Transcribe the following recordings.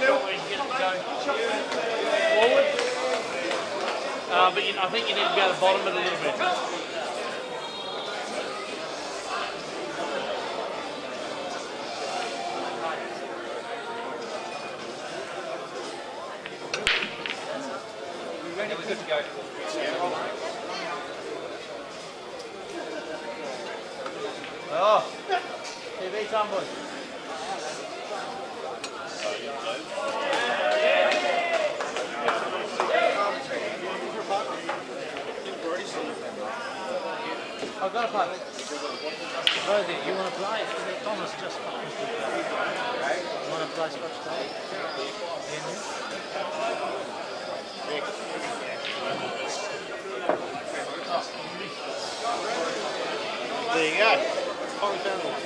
shot where you can get it to go forward. But I think you need to be able to bottom it a little bit. We're good to go. Oh, TV time, boys. I've got a puck. Rosie, you want to play? Thomas just fucking good. You want to play Scotch Tape? There you go. Probably found one.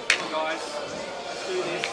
Come on, guys. Let's do this.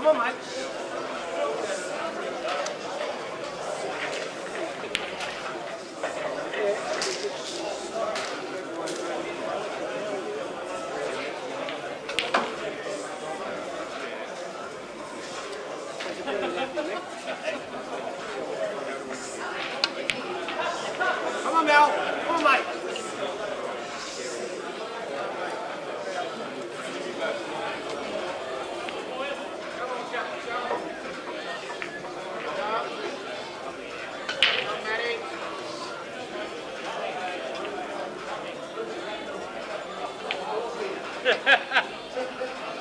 Come on, mate. Come on, Mel. Come on, mate.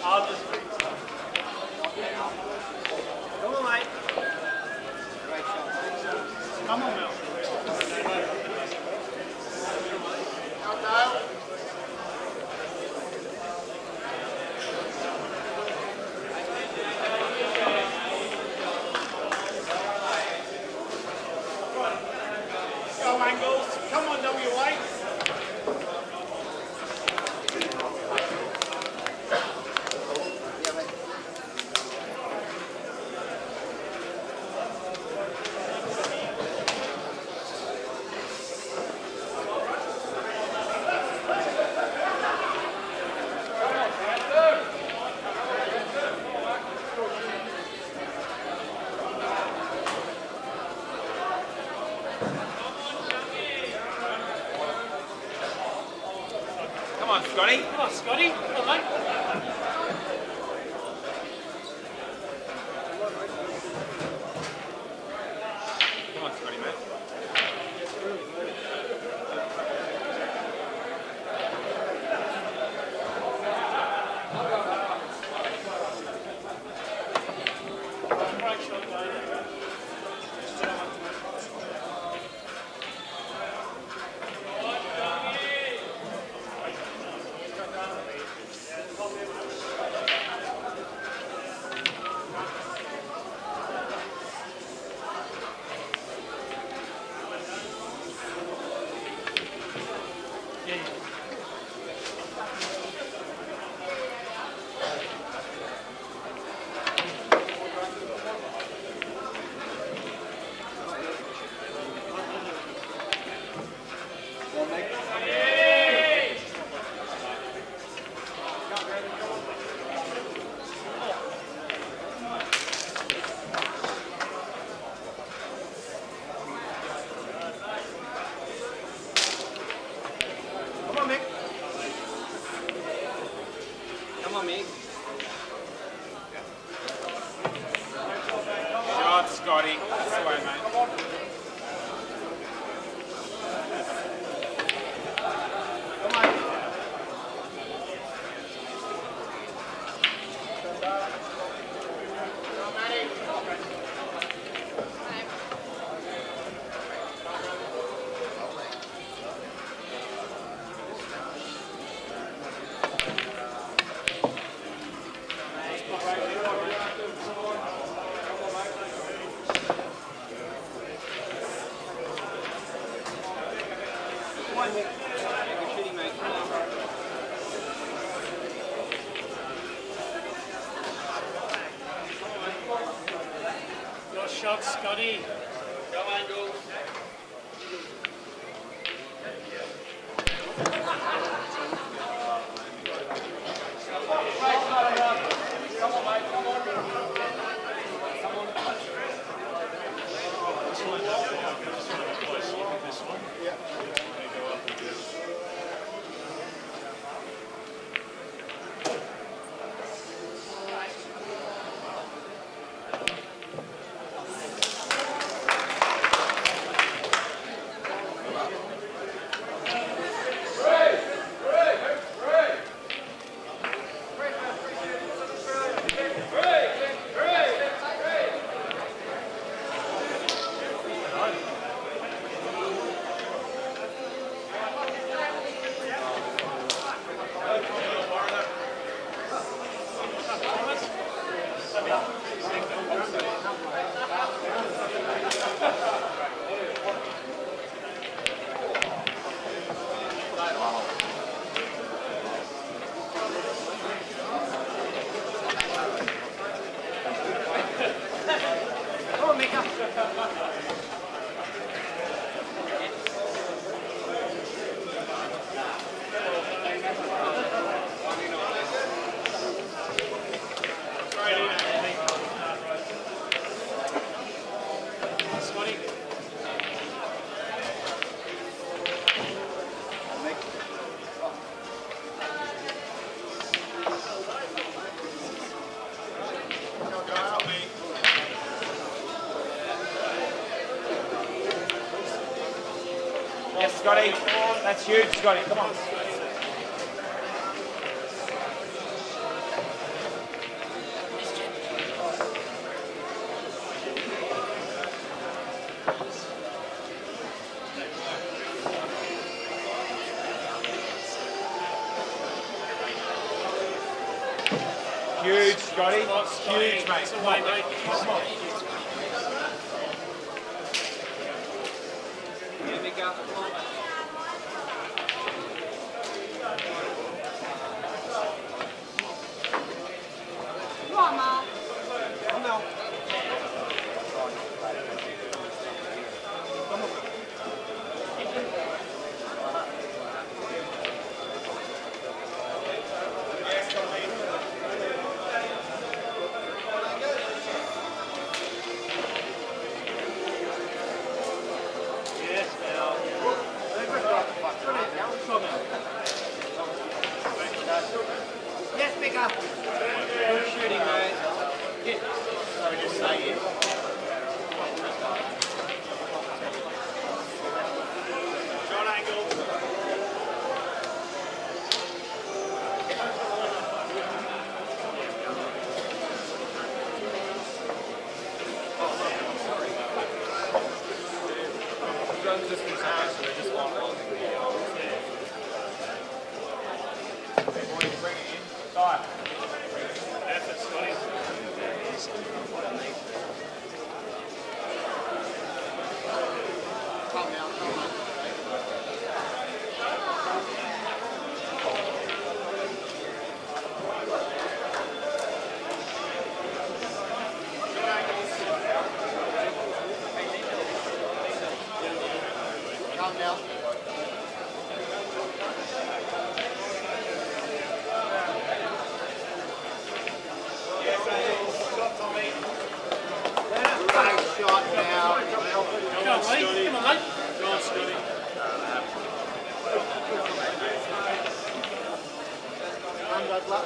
I'll just Come on, mate. come on, Mel. Go, Angles. Come on, WA. Come on, Scotty. Come on, Scotty. Come on, mate. Come on, Scotty, mate. Great shot, Dave. That's the way, mate. Your shot, Scotty. Go angle. Yes, Scotty. That's huge, Scotty. Come on. Huge, Scotty. Huge, mate. Come on, mate. Come on. Yeah, big up. Come on, Mom. Come on. Yes, bigger. Good shooting, mate. Sorry, just say it. Shot angle. Effort, Scotty. Calm down, calm down. Calm down. Nice shot now. Come on, Scotty. Come on, mate. Go on, Scotty. Good luck.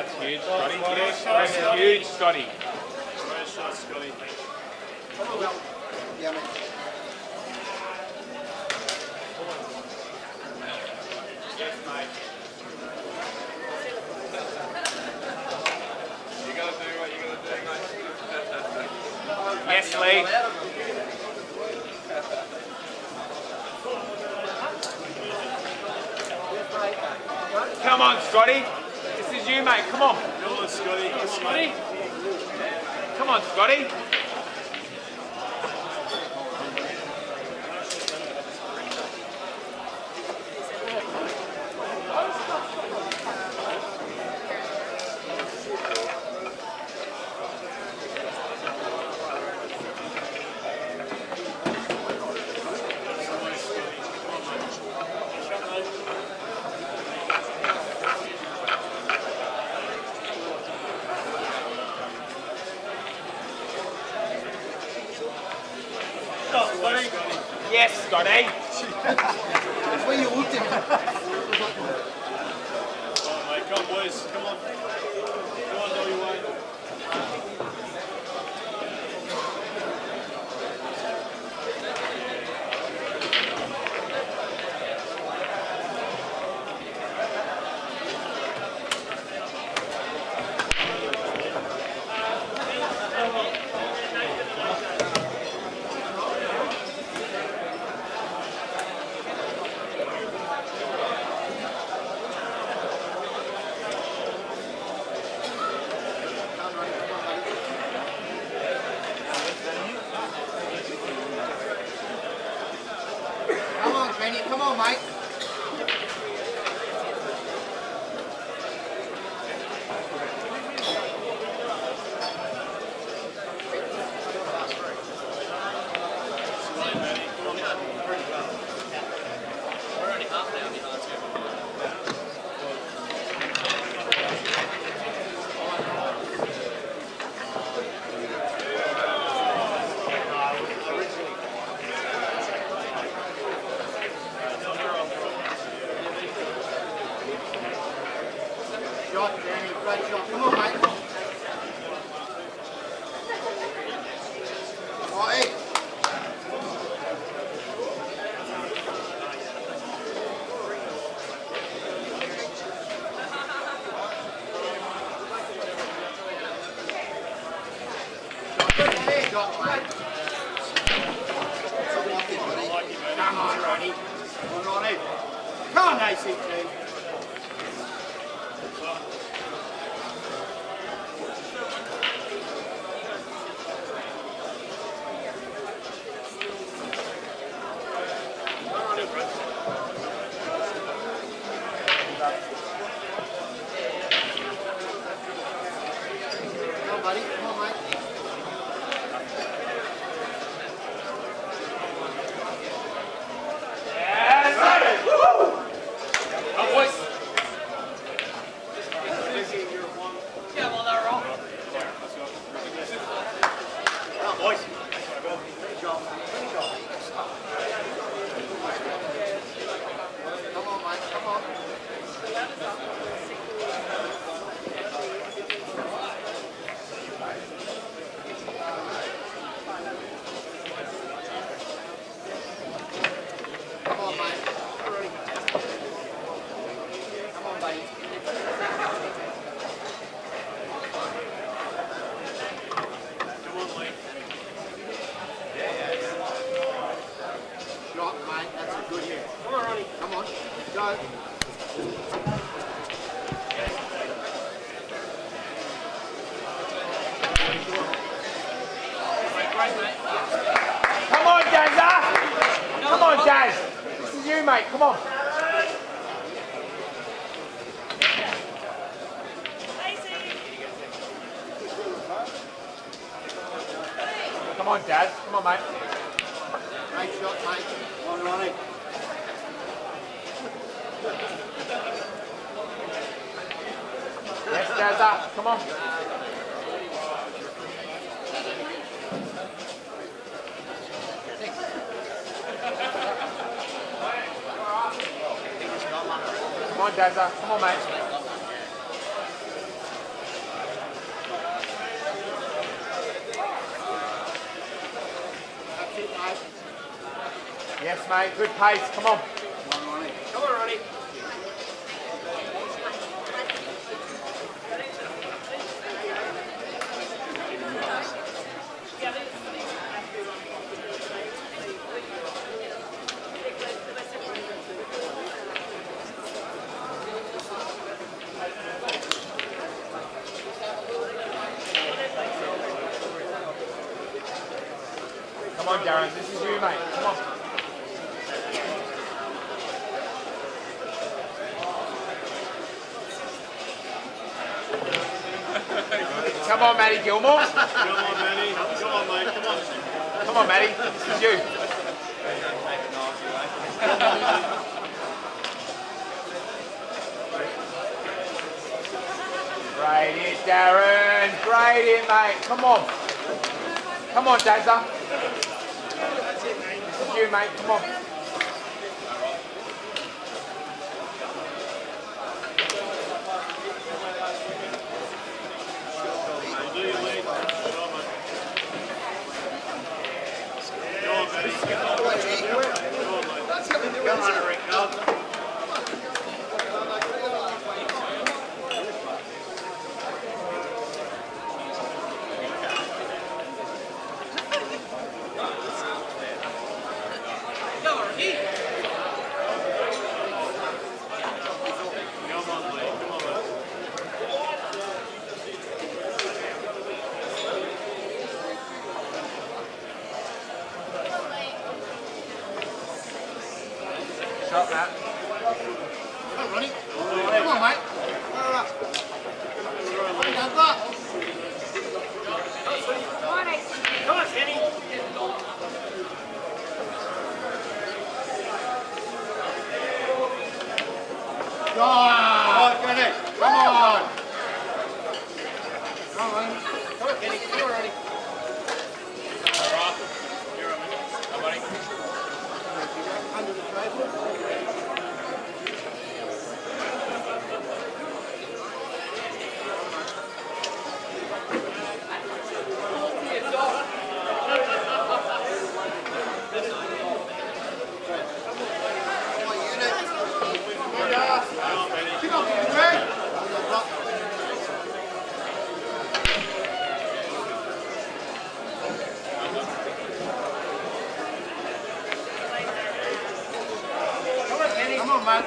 That's huge, Scotty. That's huge, Scotty. Great shot, Scotty. Yeah, mate. Yes, mate. You gotta do what you gotta do, mate. Yes, Lee. Come on, Scotty. This is you, mate. Come on. Come on, Scotty. Come on, Scotty. Come on, Scotty. Yes, Scotty. That's where you looked at. Come on, mate. Come on, boys. Come on. Come on, do your way. Come on, Kenny. Come on, mate. We're only half an hour behind you. Shot, Kenny. Great shot. Come on, mate. Oh, hey. Shot, mate. Come on, Ronnie. Come on, Ronnie. Come on, ACT. Come on, buddy. Come on, mate. Come, boys. Come on, they're wrong. Come on, boys. Shot. Shot. Come on, mate. Come on. Come on, mate. Come on, buddy. Come on, Lee. Shot, mate. That's a good hit. Come on, Ronnie. Come on. Go. Come on, Jazza. Come on, Jazz. This is you, mate. Come on. Come on, Jazz. Come on, mate. Great shot, mate. Come on, Ronnie. Yes, Jazza. Come on. Come on, Jazza. Come on, mate. Yes, mate. Good pace. Come on. Come on, Ronnie. Come on, Darren. This is you, mate. Come on. Come on, Matty Gilmore. Come on, Matty. Come on, mate. Come on. Come on, Matty. This is you. Great hit, Darren. Great hit, mate. Come on. Come on, Dazza. This is you, mate. Come on. Come on, Rick. Go. Shot, Matt. Come on, Ronnie. Come on, mate. Come on, Kenny. Go on, Kenny. Come on. Come on. Come on, Kenny. Come on, Ronnie. Under the table. Come on, man.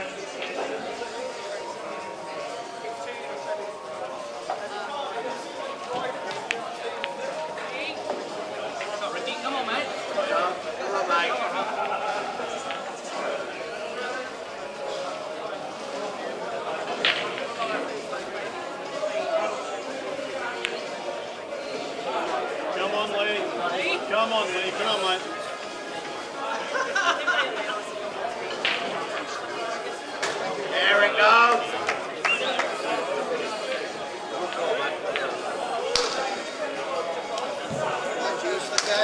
Come on, mate. Come on, mate. Come on, Lee. Come on, Lee. Come on, mate. There it goes.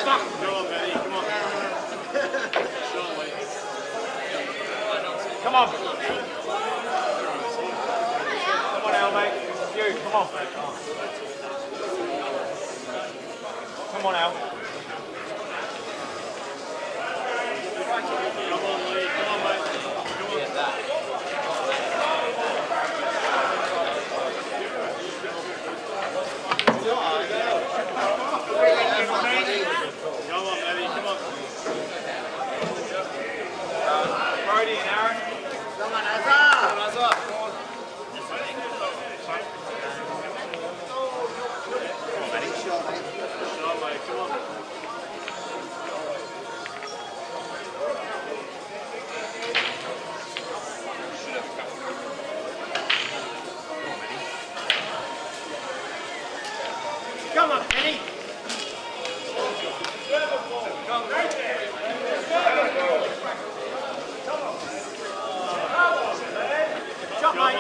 Come on, Matty. Come on. Sean, Lee. Come on. Come on, Al, mate. This is you. Come on. Come on, Al. Come on, Lee. Come on, mate. Come on. Come on, Matty. Come on. Brody and Aaron. Come on, Azar. Sean, mate. Come on. Come on, Kenny. Shot, mate.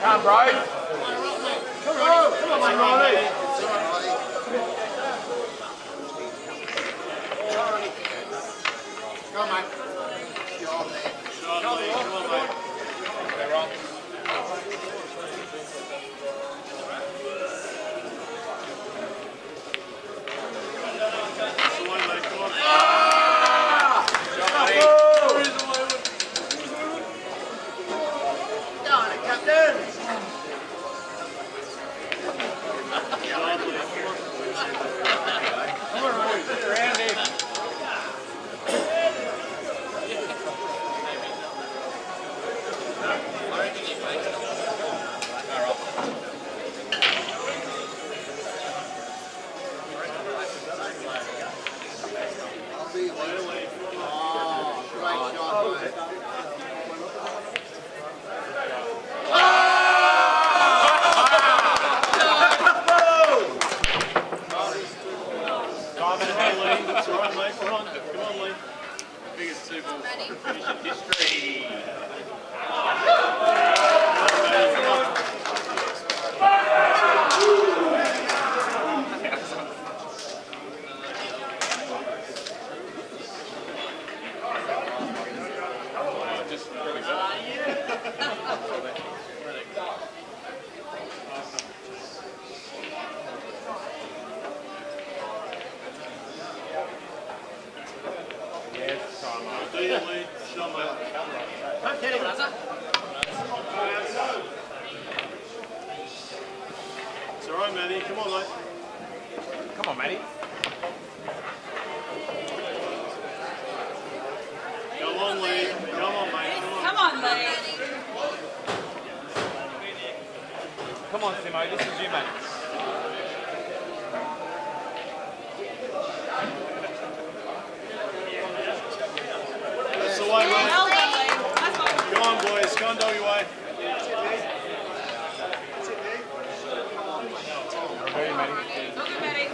Come, bro. Come on, mate. Ronnie. Come on, mate. Sean, Lee. Come on, mate. They're wrong. That's all right, mate. Come on, Lee. Biggest two balls. Finish history. It's all right, Matty. Come on, mate. Come on, Matty. Come on, Lee. Come on, mate. Come on, Lee. Come on, Simo. This is you, mate. That's the way, mate. Well done, Lee. Come on, boys. Come on, WA. Very, Matty. Look at Matty.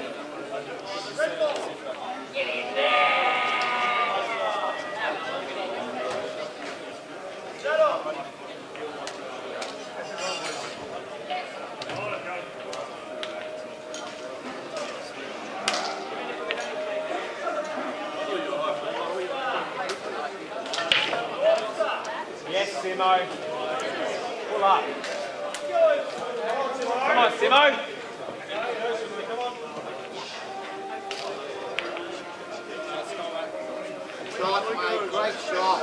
Yes, Simo. Pull up. Come on, Simo. Shot, mate. Great shot.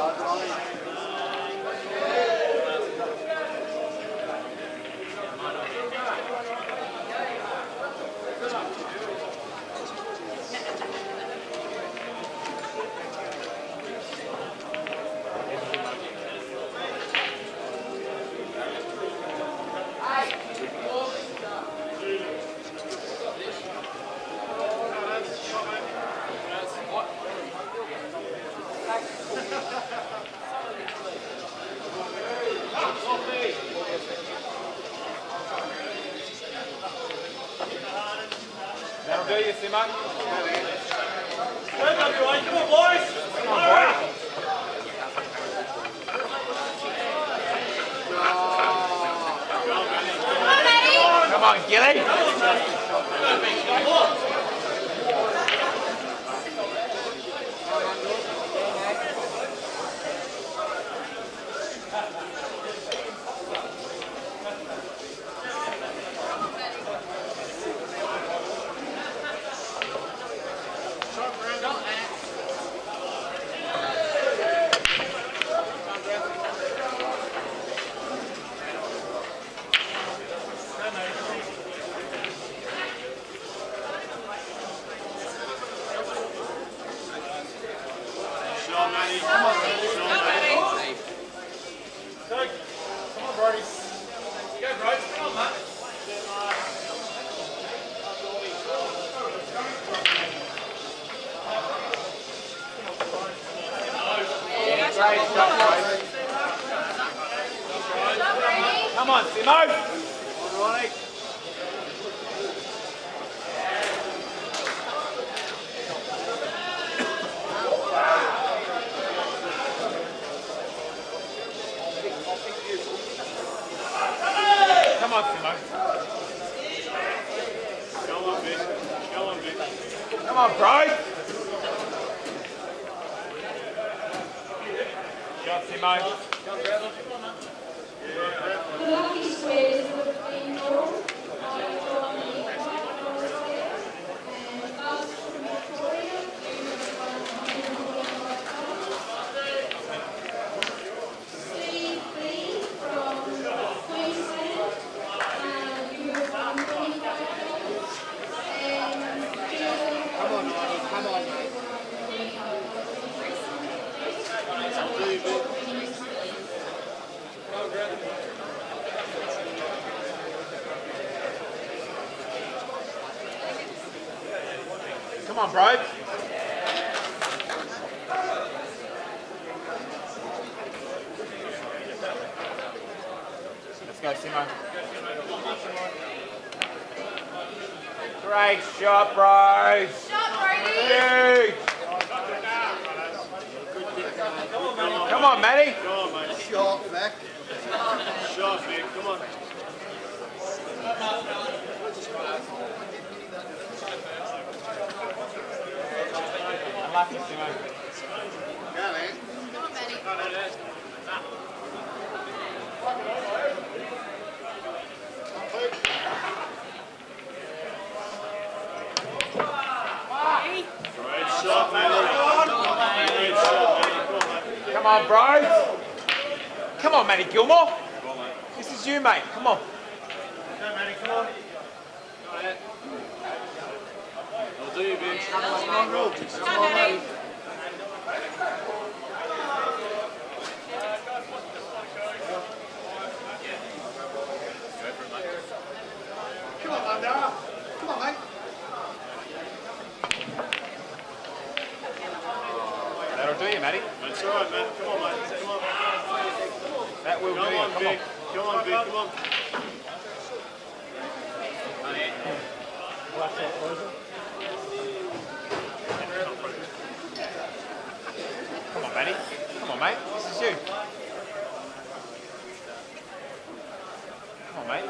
That'll do you, Simo. Come on, boys. Come on, boy. Come on, Gilly. Shot, Matty. Come on, Matty. Go, Matty. Come on, Brody. Go, Brody. Come on, mate. Great shot, boys. Come on, Simo. Come on, Simo. Go on, Vic. Go on, Vic. Come on, bro. Shot, Simo. Lucky squares with angel, and us from Victoria, Steve B from Queensland, you were from Queensland, and Julie. Come on, Arnie. Come on, mate. Come on, bro. Go, Simo. Great shot, bros. Shot, Brady. Huge. Come on, Matty. Come on, mate. Shot back. Shot, Vic. Come on. Unlucky, Simo. Go, man. Come on, Betty. Great shot, mate. Great shot, mate. Come on, bros. Come on, Matty Gilmore. This is you, mate. Come on. Go, Matty. Come on. I'll do you, Vic. Come on, Betty. Come on, Mandara. Come on, mate. That'll do you, Matty. That's all right, man. Come on, mate. Come on. That will do Come you. on, Come Vic. on. Come on, Vic. Come on. Come on, Matty. Come on, mate. This is you. Come on, mate.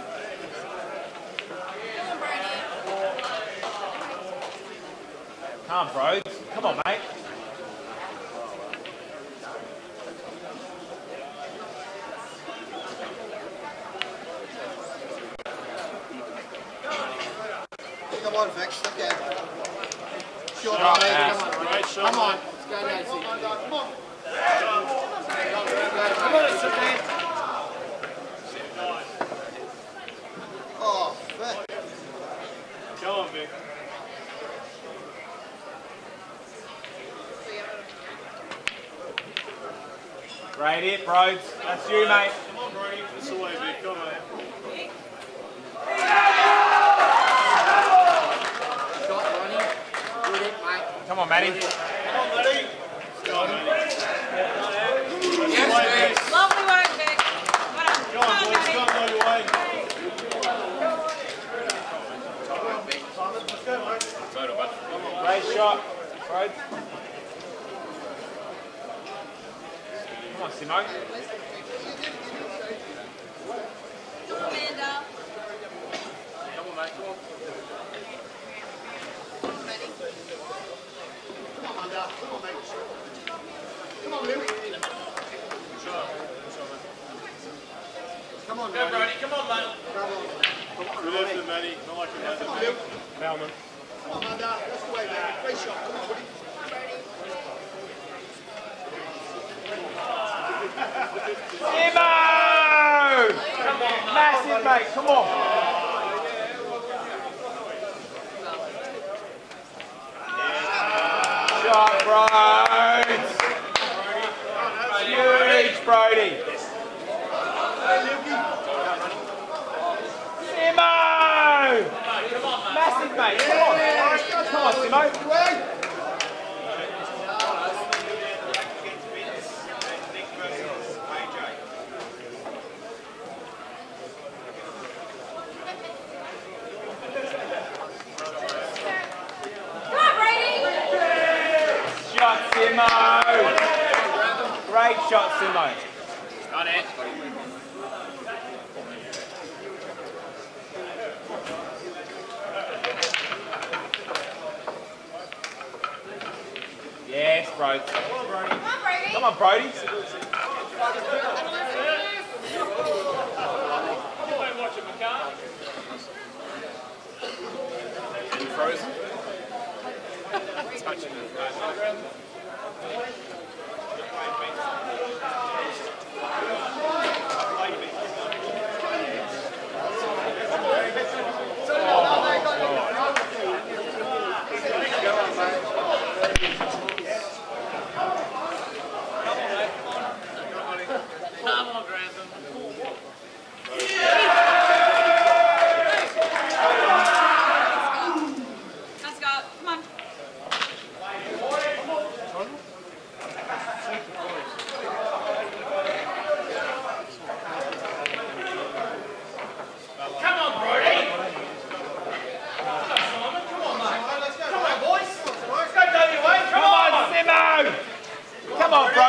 Come on, bros. Come on, mate. Come on, Vex. Okay. Shot, Shot, mate. man. Come on. Great shot. Come on. mate. Let's go, Nancy. Come on, Mandara. Come on. Oh, fuck. Come on, Vic. Great hit, bros. That's you, mate. Come on, Brody. This way, Vic. Come on, mate. Shot, Ronnie. Good hit, mate. Come on, Matty. Come on, Matty. Go on, Matty. Yes, Vex. Lovely work, Vic. Well done. Come on, boys. Betty. Come on, your way. Great shot, bros. Come on, Simo. Amanda. Come on, mate. Come on. Betty. Come on, Mandara. Come on, mate. Come on, Lou. Come on, Go, Ronnie. Brody. Come on, mate. Come on. Come on, Good Ronnie. effort, Matty. I like it, Come on, Matty. Lou. Bellman. Come on, Mandara. That's the way, mate. Great shot. Come on, buddy. Simo! Massive, mate. Come on. Shot, bros. Huge, Brody. Simo! Massive, mate. Come on. Come on, Simo. Come on, Brady. Shot, Simo. Great shot, Simo. Got it. Yes, bro. Come on, Brady. Come on, Brody. Frozen? Touching it. Come on, Grantham. Let's go. Come on.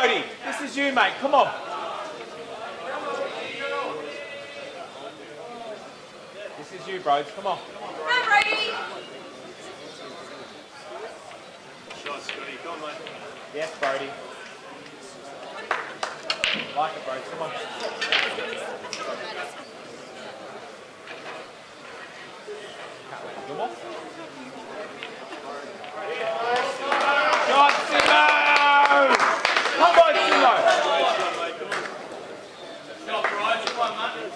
Brody. This is you, mate. Come on. This is you, bros. Come on. Come on, Brady. Shot, Scotty. Come on, mate. Yes, Brody. Like it, bros. Come on. Come on. Shot, Simo! Come on, Simo! Shot, right. Come on, mate.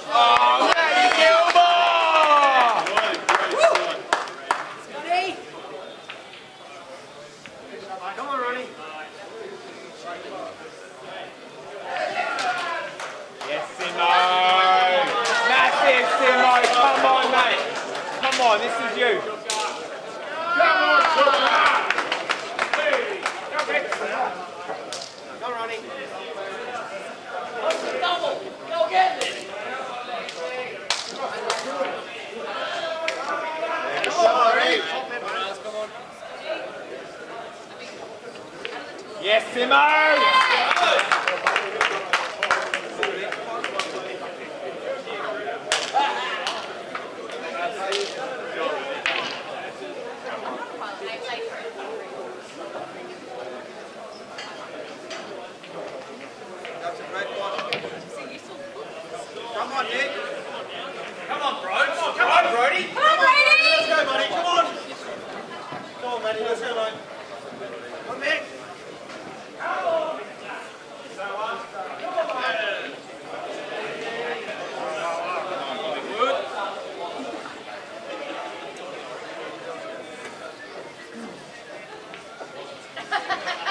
Oh, Matty Gilmore! Come on, Ronnie. Yes, Simo! Massive, Simo! Come on, mate! Come on, this is you. Come on, Ronnie. Yes, Simo! That's a great one. Come on, Nick. Come on, bro. Come on, Brody. Come on, Brady. Let's go, buddy. Come on. Come on, Matty. Let's go, mate. Come on, Nick. Come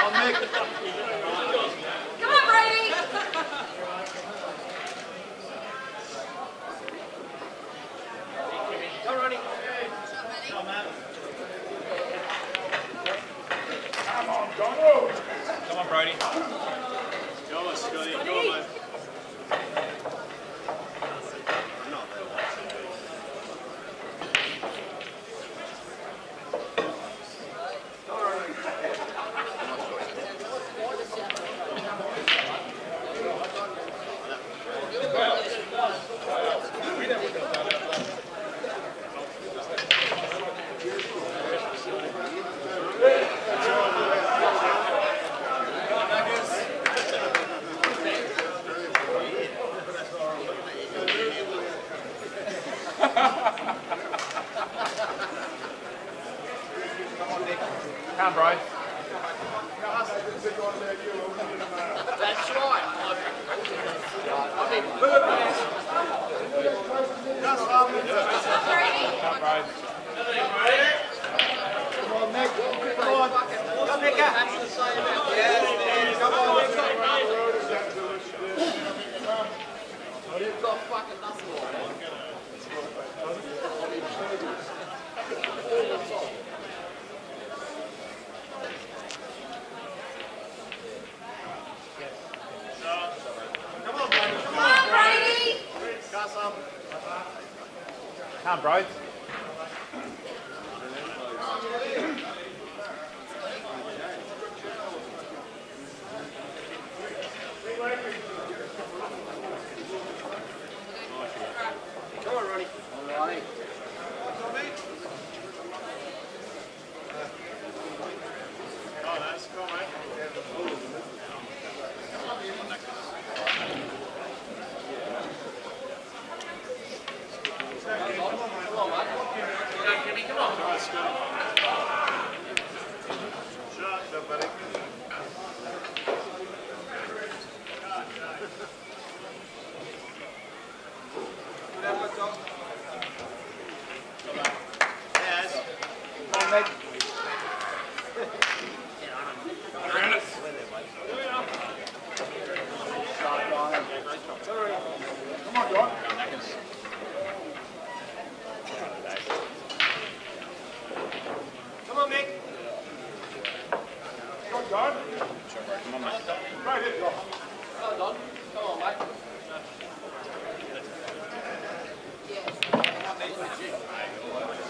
on, Nick. Come on, Brady. Go, Ronnie. Come on, Brody. Go on, Scotty. Go on, mate. Come on, bro. That's right. Brady. Come on, bro. Come on, Nick. Come on. Come on, Nick. Yes, come on, Nick. You've got fucking nothing on. Come on, Brady. Come on, Brady. Got some. Come on, bro. Come on, Ronnie. All right. Oh, that's cool, mate. Come on, Scotty. Shot, buddy. Yes. Come on, Nick. Come on, John. Come on, Mick. Come on, John. Come on, mate. Right here, John. Well done. Come on, mate.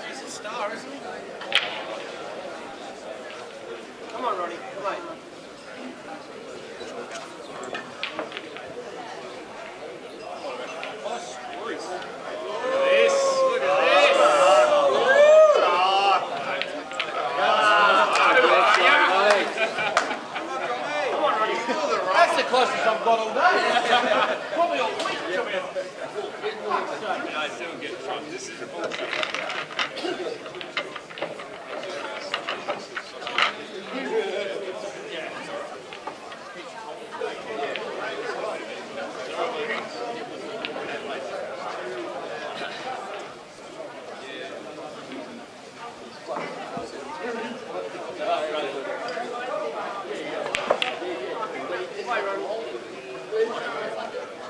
He's a star, isn't he? on, Ronnie. Come on. That's the closest I've got all day. Probably all week, come here. I still get drunk. This is bullshit.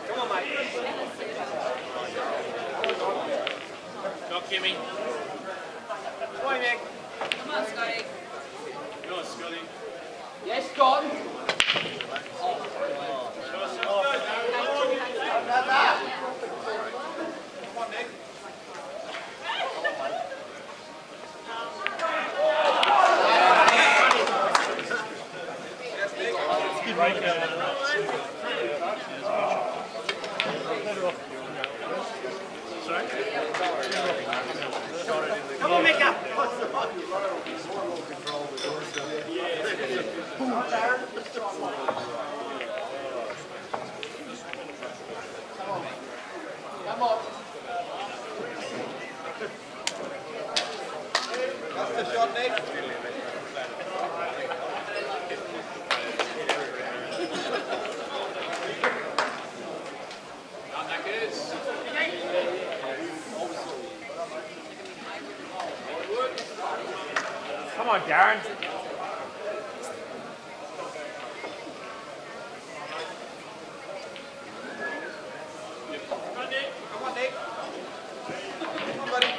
Come on, mate. Go, Kimmy. Come on, Nick. Come on, Scotty. Go, Scotty. Yes, Scott. Come on, Mika. Come on. That's the shot, Nick. Come on, Darren. Come on, Nick. Come on, buddy.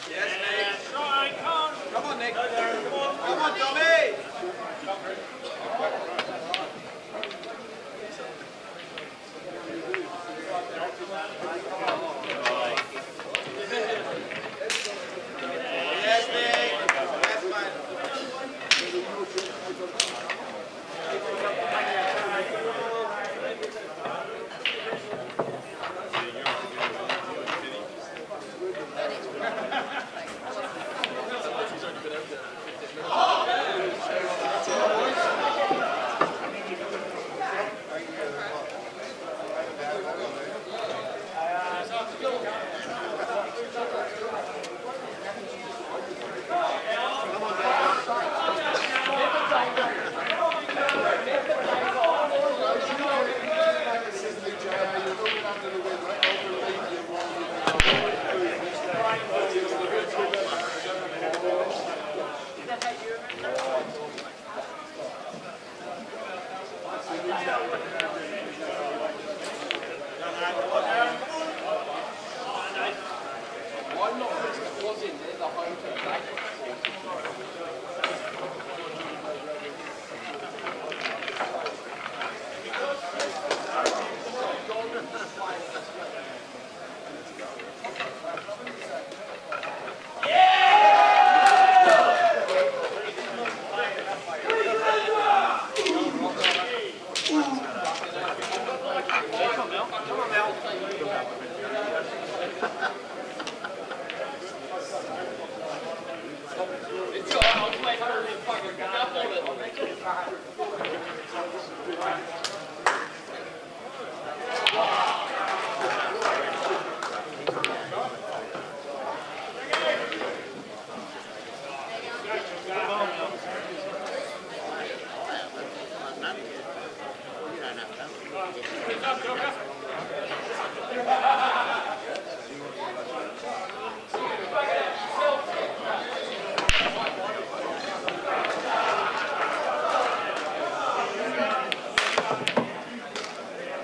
Yes, Nick. Come on, Nick. Come on, Tommy. Yes, Nick.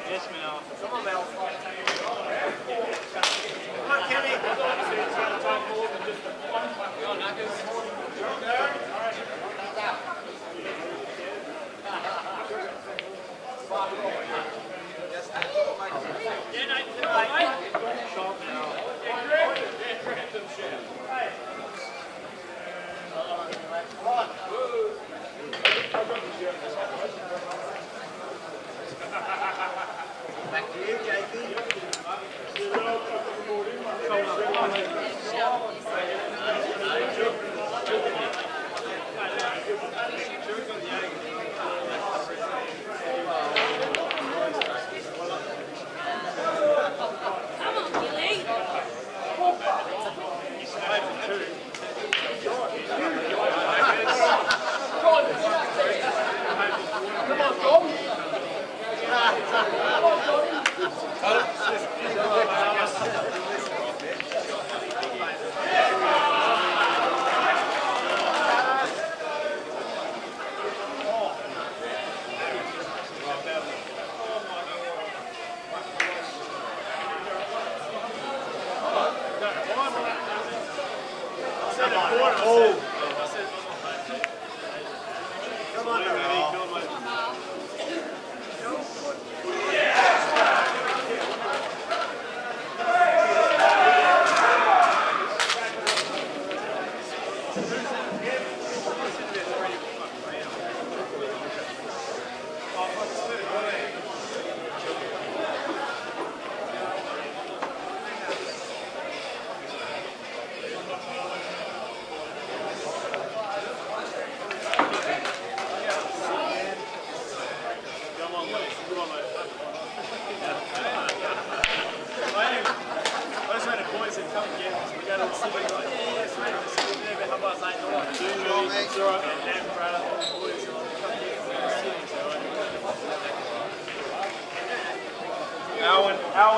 Yes, man. Yeah, no, Back to you, JP.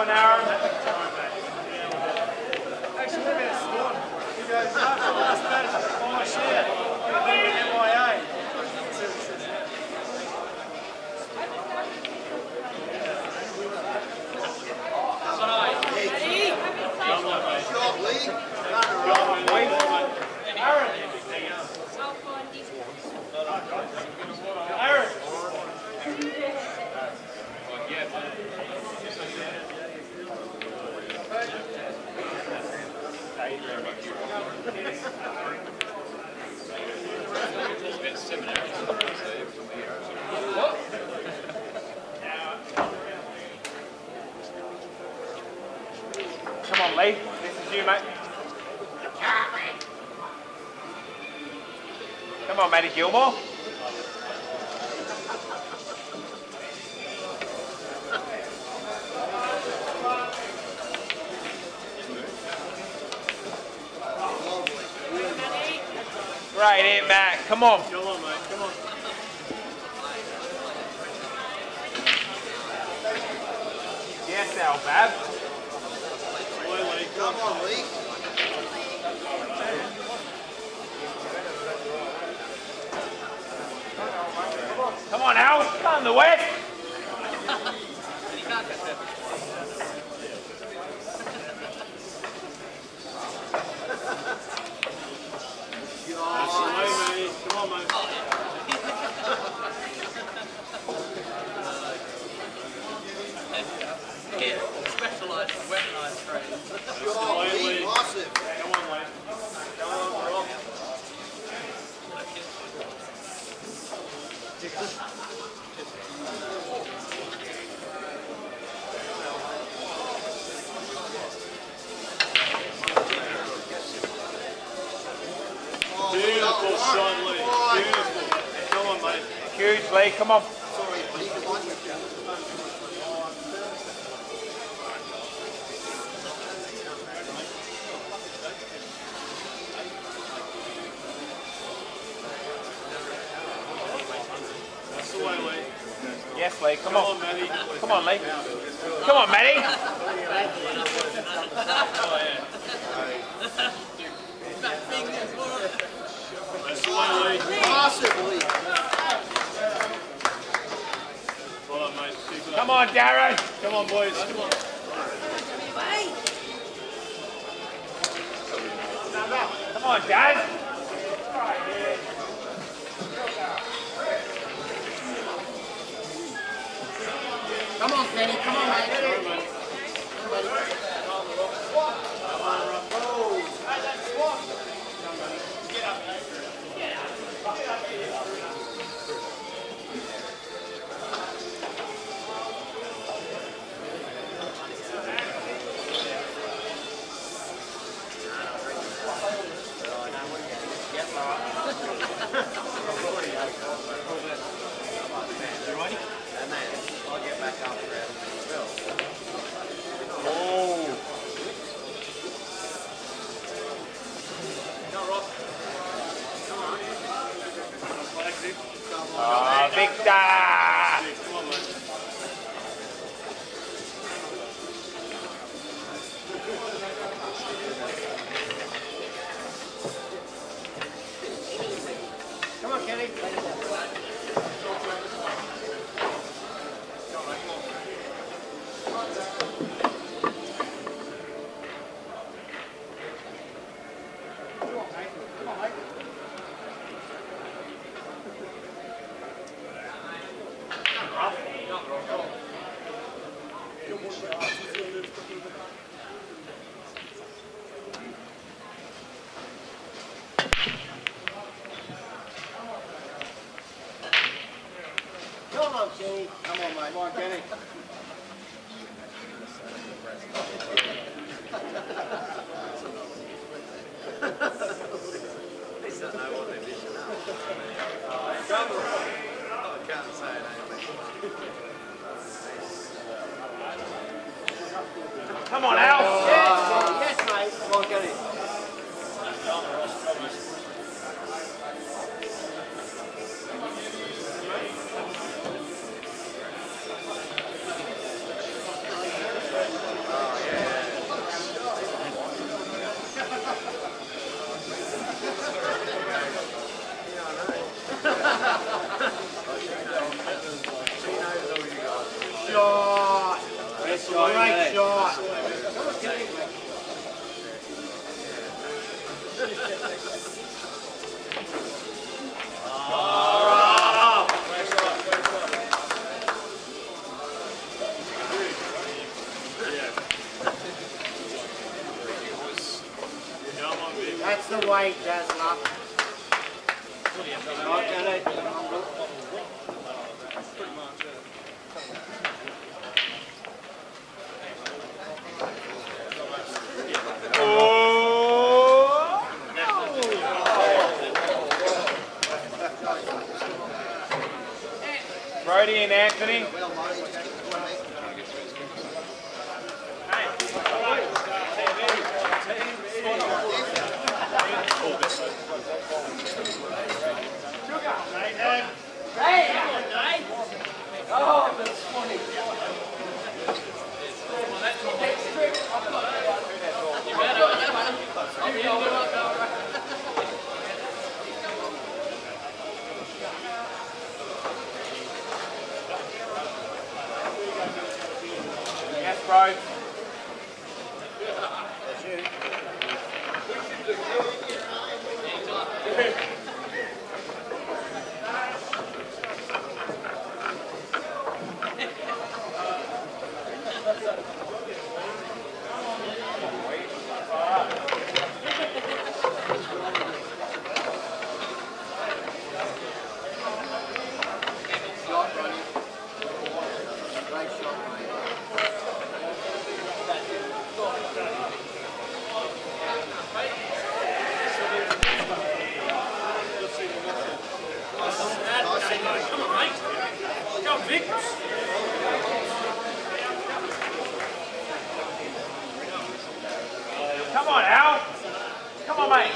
Aaron. Actually, maybe it's one. He goes, after the last match, oh shit, you're going to MIA. Come on, Lee. This is you, mate. Come on, Matty Gilmore. Great hit, Matt. Come on. Come on, mate. Come on. Yes, Albab. Come on, Lee. Come on, Al. Come the west. That's the way, mate. Come on, mate. Specialised in weaponised training. Lee, massive. Come on, mate. Come on, Rob. Beautiful shot, Lee. Beautiful. Come on, mate. Huge, Lee. Come on. Sorry, Lee, come on. That's the way, Lee. Yes, Lee. Come Come on. on, Matty. Come on, Lee. Come on, Matty. That's the way, Lee. Massive, Lee. Well done, mate. Keep it up. Come on, Darren. Come on, boys. Come on. Come on, Dad. Come on, Kenny. Come on, mate. Come on, Al. Yes, mate. Come on, get it. Shot. Great shot. That's the weight, Dazzler. Okay, Brody and Anthony. Yes, bro. Come on, Al. Come on, mate.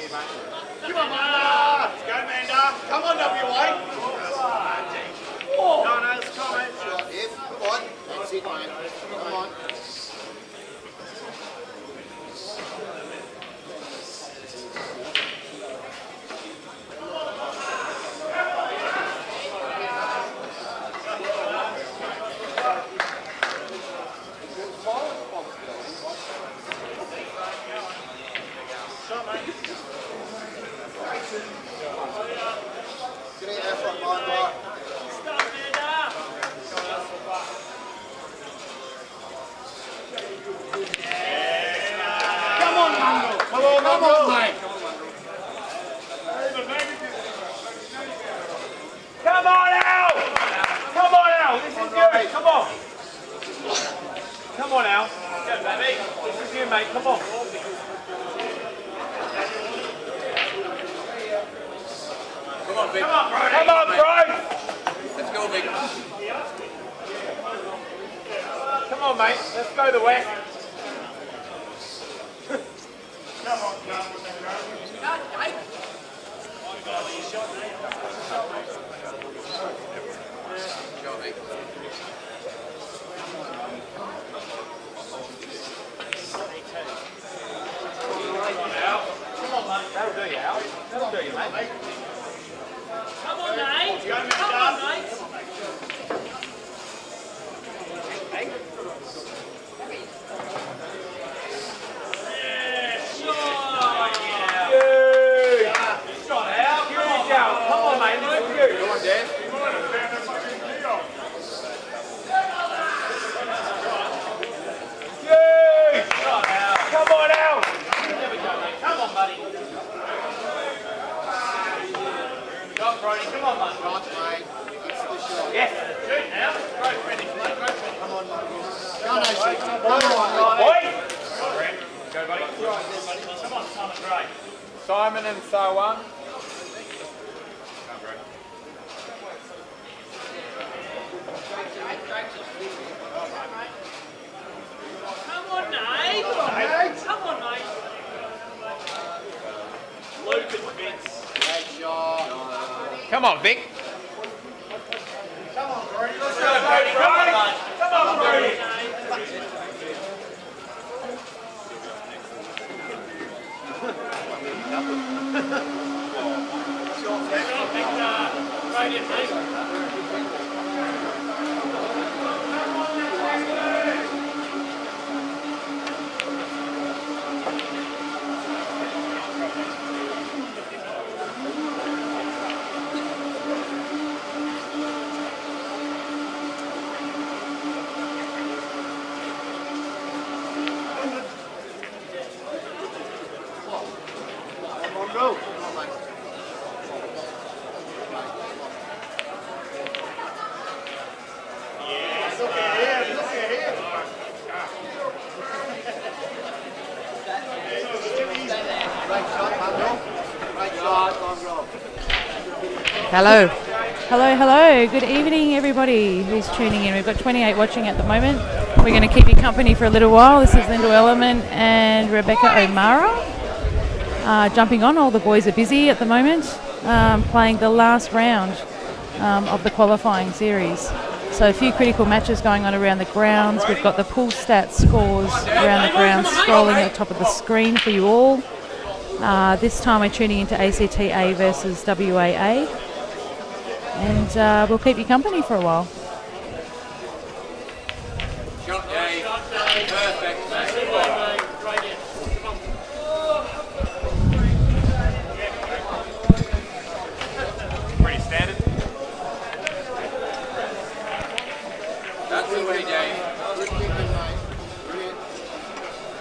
Come on, man. Let's go, Manda. Come on, WA. No, let's come, mate. If, come on. That's it, man. Come on. Great effort, man. Come on, mate. Come on, Al. Come on, Al. This is good. Come on. Come on, Al. Go, baby. This is you, mate. Come on. Come on, Vic. Come on, bro. Come on, bro. Let's go, Vic. Come on, mate. Let's go the west. Go, Vic. That'll do you, Al. That'll do you, mate. Come on, Nate. Come on, Nate. Come on, mate. This is you. Come on, Dan. Come on, Al. There we go, mate. Come on, buddy. Go, Brody. Come on, mate. Shot, mate. It's the shot. Yes. Shoot now. Go, Freddie. Go, Freddie. Come on, Go, Nation. Come on, Boy. Go, buddy. Come on, Simon Gray. Simon and Sawan. Come on, Nate. Come on, mate. Luke and Vince. Great shot. Come on, Vic. Come on, Brody. Let's go, Brody. Come on, mate. Come on, Brody. Hello. Hello, hello. Good evening, everybody who's tuning in. We've got 28 watching at the moment. We're going to keep you company for a little while. This is Linda Ellerman and Rebecca O'Mara. Jumping on. All the boys are busy at the moment, playing the last round of the qualifying series. So a few critical matches going on around the grounds. We've got the pool stats scores around the grounds scrolling at the top of the screen for you all. This time we're tuning into ACTA versus WAA. And we'll keep you company for a while. Shot, Dave. Perfect, mate. Pretty standard. That's the way, Dave.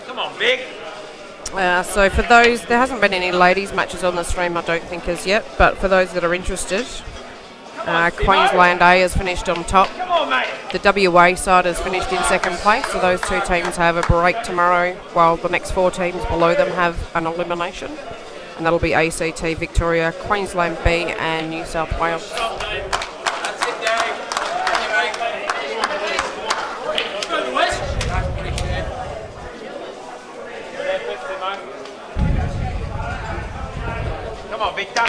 Come on, Vic. So for those, there hasn't been any ladies matches on the stream, I don't think, as yet. But for those that are interested, Queensland A has finished on top. Come on, mate. The WA side has finished in second place, so those two teams have a break tomorrow, while the next four teams below them have an elimination. And that'll be ACT, Victoria, Queensland B and New South Wales. That's it, Dave. Go to the west. That's pretty good. Come on, Victor.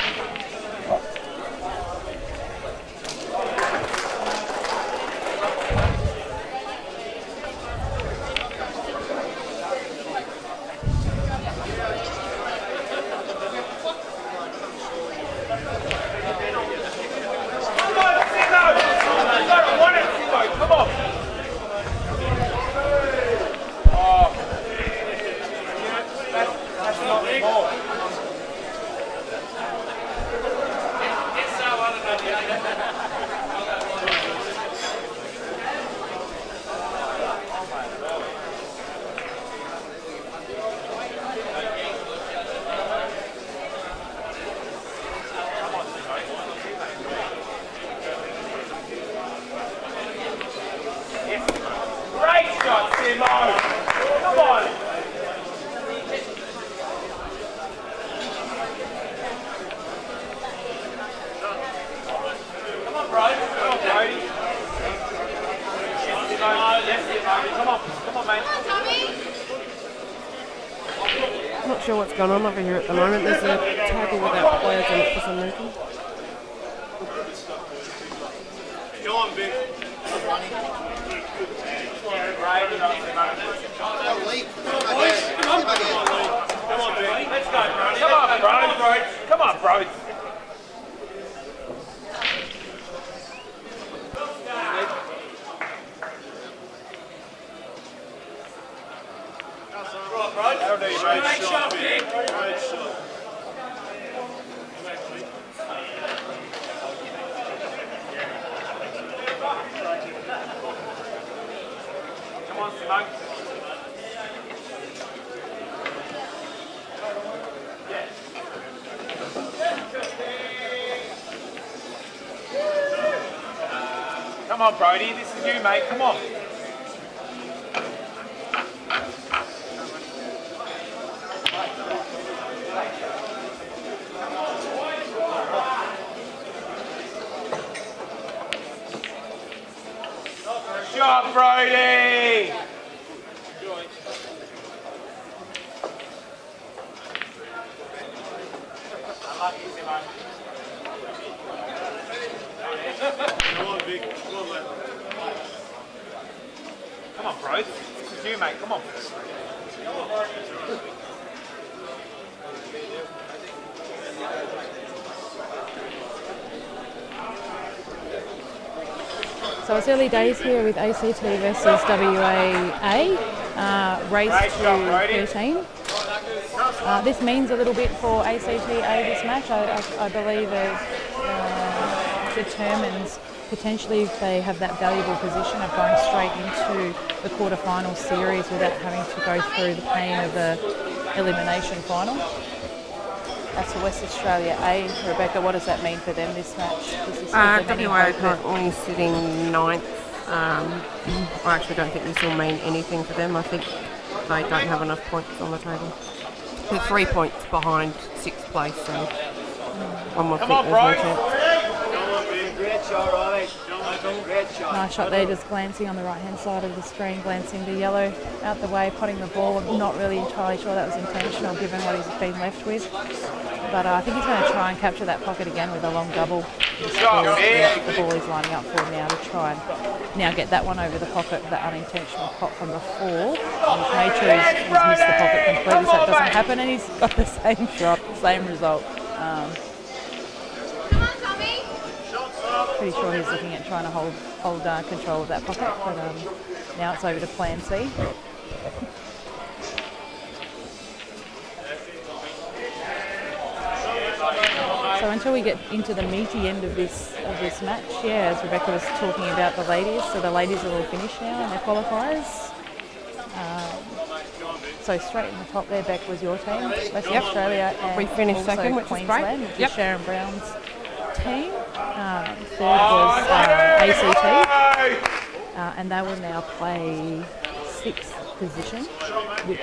Not sure what's going on over here at the moment. There's a table without players in it for some reason. Go on, Vic. Come on, Vic. Let's go, bro. Come on, bro. Come on, bro. That'll do you, mate. Great shot, Vic. Great shot. Come on, Simone. Come on, Brody. This is you, mate. Come on. Shot, Brody! Come on, Vic. Come on, mate. Come on, bro. This is you, mate. Come on. So it's early days here with ACT versus WAA, race to 13. This means a little bit for ACTA this match. I believe it determines potentially if they have that valuable position of going straight into the quarterfinal series without having to go through the pain of the elimination final. That's for West Australia A. Rebecca, what does that mean for them this match? WA currently sitting 9th. I actually don't think this will mean anything for them. I think they don't have enough points on the table. They're 3 points behind 6th place, so one more thing there's no chance. Great shot, Ollie. Great shot. Nice shot there, just glancing on the right-hand side of the screen, glancing the yellow out the way, potting the ball. I'm not really entirely sure that was intentional given what he's been left with. But I think he's going to try and capture that pocket again with a long double. The ball is lining up for him now to try and now get that one over the pocket, that unintentional pop from before. And his nature is he's missed the pocket completely, so it doesn't happen, and he's got the same shot, same result. Pretty sure he's looking at trying to hold control of that pocket, but now it's over to plan C. So until we get into the meaty end of this match, yeah, as Rebecca was talking about the ladies, so the ladies are all finished now in their qualifiers. So straight in the top there, Beck, was your team, Western Australia, and we finished second, which Queensland, is great. which is Sharon Brown's team. Third was ACT, and they will now play 6th position, which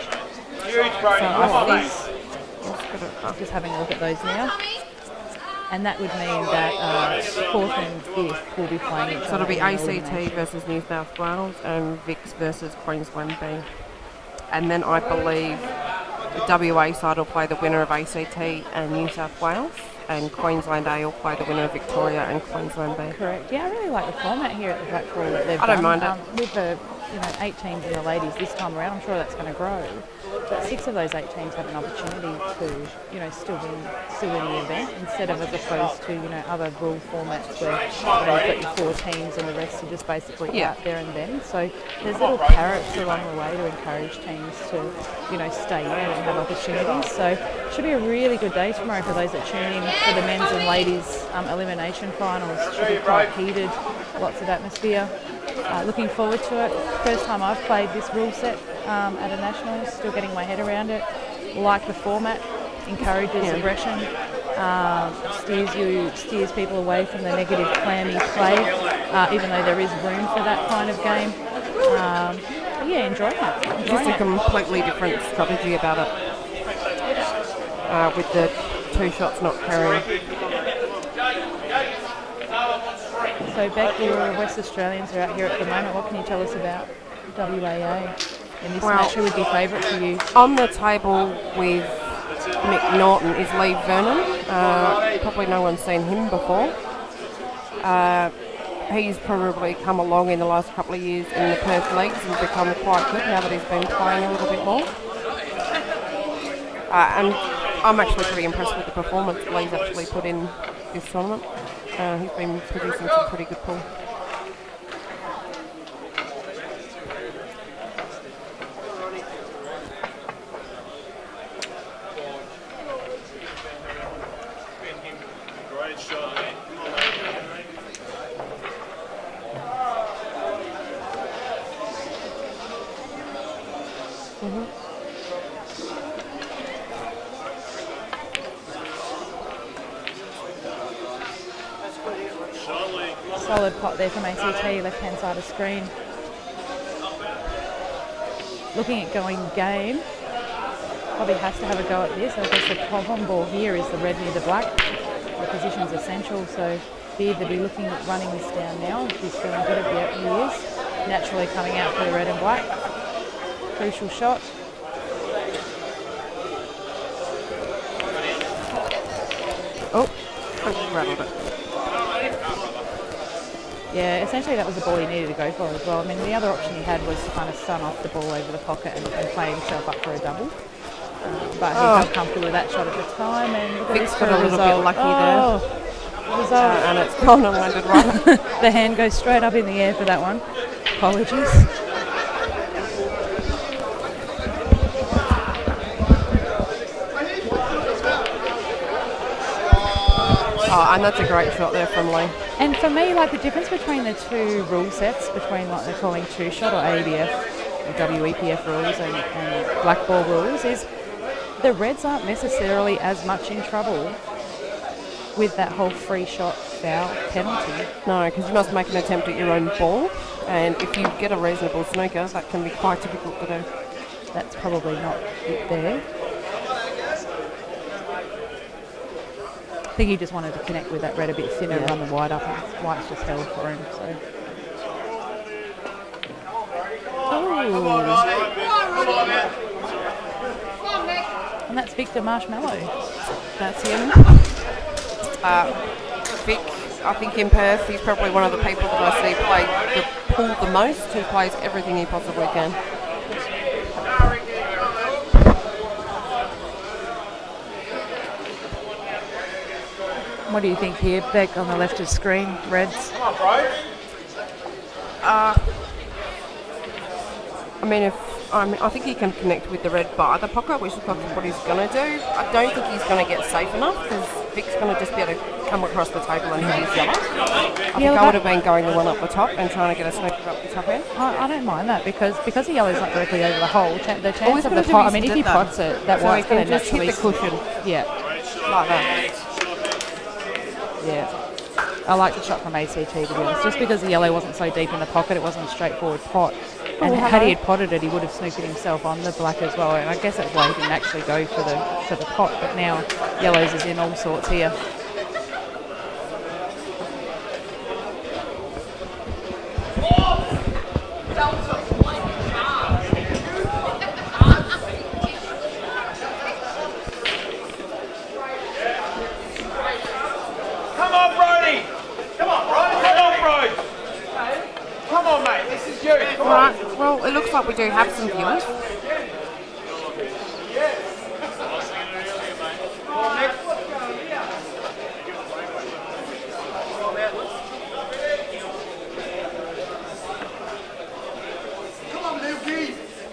just having a look at those now. And that would mean that 4th and 5th will be playing each other. So it'll be ACT versus New South Wales and Vics versus Queensland B. And then I believe The WA side will play the winner of ACT and New South Wales, and Queensland A will play the winner of Victoria and Queensland B. Correct. Yeah, I really like the format here at the Blackball that they've I don't done. mind it. With the 8 teams in the ladies this time around, I'm sure that's going to grow. But 6 of those 8 teams have an opportunity to, still win the event, instead of as opposed to, other rule formats where you've got your 4 teams and the rest are just basically out there and then. So there's little carrots along the way to encourage teams to, stay in and have opportunities. So it should be a really good day tomorrow for those that tune in for the men's and ladies elimination finals. It should be quite heated, lots of atmosphere. Looking forward to it. First time I've played this rule set at a national, still getting my head around it. Like the format, encourages aggression, steers people away from the negative clammy play, even though there is room for that kind of game. But yeah, enjoying it. Just a completely different strategy about it, with the 2 shots not carrying. So Beck, your West Australians are out here at the moment. What can you tell us about WAA in this match? Who would be favourite for you? On the table with Nick Norton is Lee Vernon. Probably no one's seen him before. He's probably come along in the last couple of years in the Perth leagues and become quite good now that he's been playing a little bit more. And I'm actually pretty impressed with the performance Lee's actually put in this tournament. He's been producing some pretty good pool. Great shot. Solid pot there from ACT, left-hand side of screen. Looking at going game, probably has to have a go at this. I guess the problem ball here is the red near the black. The position's essential, so Beard will be looking at running this down now. If he's feeling good at the he is. Naturally coming out for the red and black. Crucial shot. Oh, I rattled it. Yeah, essentially that was the ball he needed to go for as well. I mean, the other option he had was to kind of stun off the ball over the pocket and play himself up for a double. But he felt comfortable with that shot at the time. And look at Vic's this got a little bit lucky there. Result. And it's gone and landed right. The hand goes straight up in the air for that one. Apologies. Oh, and that's a great shot there from Lee. And for me, like the difference between the 2 rule sets, between what they're calling 2-shot or ABF, or WEPF rules and Blackball rules, is the Reds aren't necessarily as much in trouble with that whole free shot foul penalty. No, because you must make an attempt at your own ball, and if you get a reasonable snooker, that can be quite difficult to do. That's probably not it there. I think he just wanted to connect with that red a bit thinner, run the wide up, and white's just held for him. So. And that's Victor Marshmallow. That's him. Vic, I think in Perth, he's probably one of the people that I see play the pool the most. He plays everything he possibly can. What do you think here, Beck, on the left of screen, Reds? Come on, bro. I think he can connect with the red by the pocket, which is probably what he's going to do. I don't think he's going to get safe enough because Vic's going to just be able to come across the table and hit his yellow. I think I would have been going the one up the top and trying to get a snooker up the top end. I don't mind that because the yellow's not directly over the hole. The chance of the pot, I mean, if he pots it, that white's going to just naturally hit the cushion. Yeah. Like that. Yeah. I like the shot from ACT, to be honest. Just because the yellow wasn't so deep in the pocket, it wasn't a straightforward pot. And had he had potted it, he would have snookered himself on the black as well. And I guess that's why he didn't actually go for the pot. But now yellows is in all sorts here. like we do have some viewers.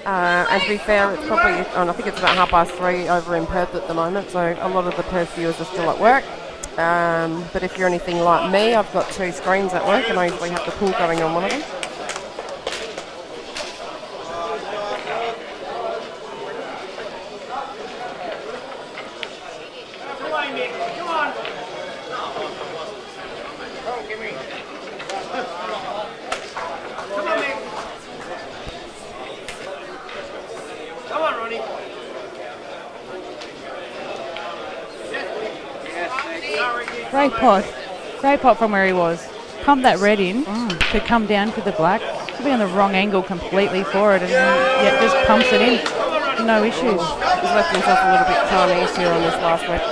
And to be fair, it's probably, I think it's about 3:30 over in Perth at the moment, so a lot of the Perth viewers are still at work. But if you're anything like me, I've got 2 screens at work and I usually have the pool going on one of them. Great pot from where he was. Pump that red in to come down to the black. Could be on the wrong angle completely for it, and then yeah, just pumps it in. No issues. He's left himself a little bit Chinese here on this last red.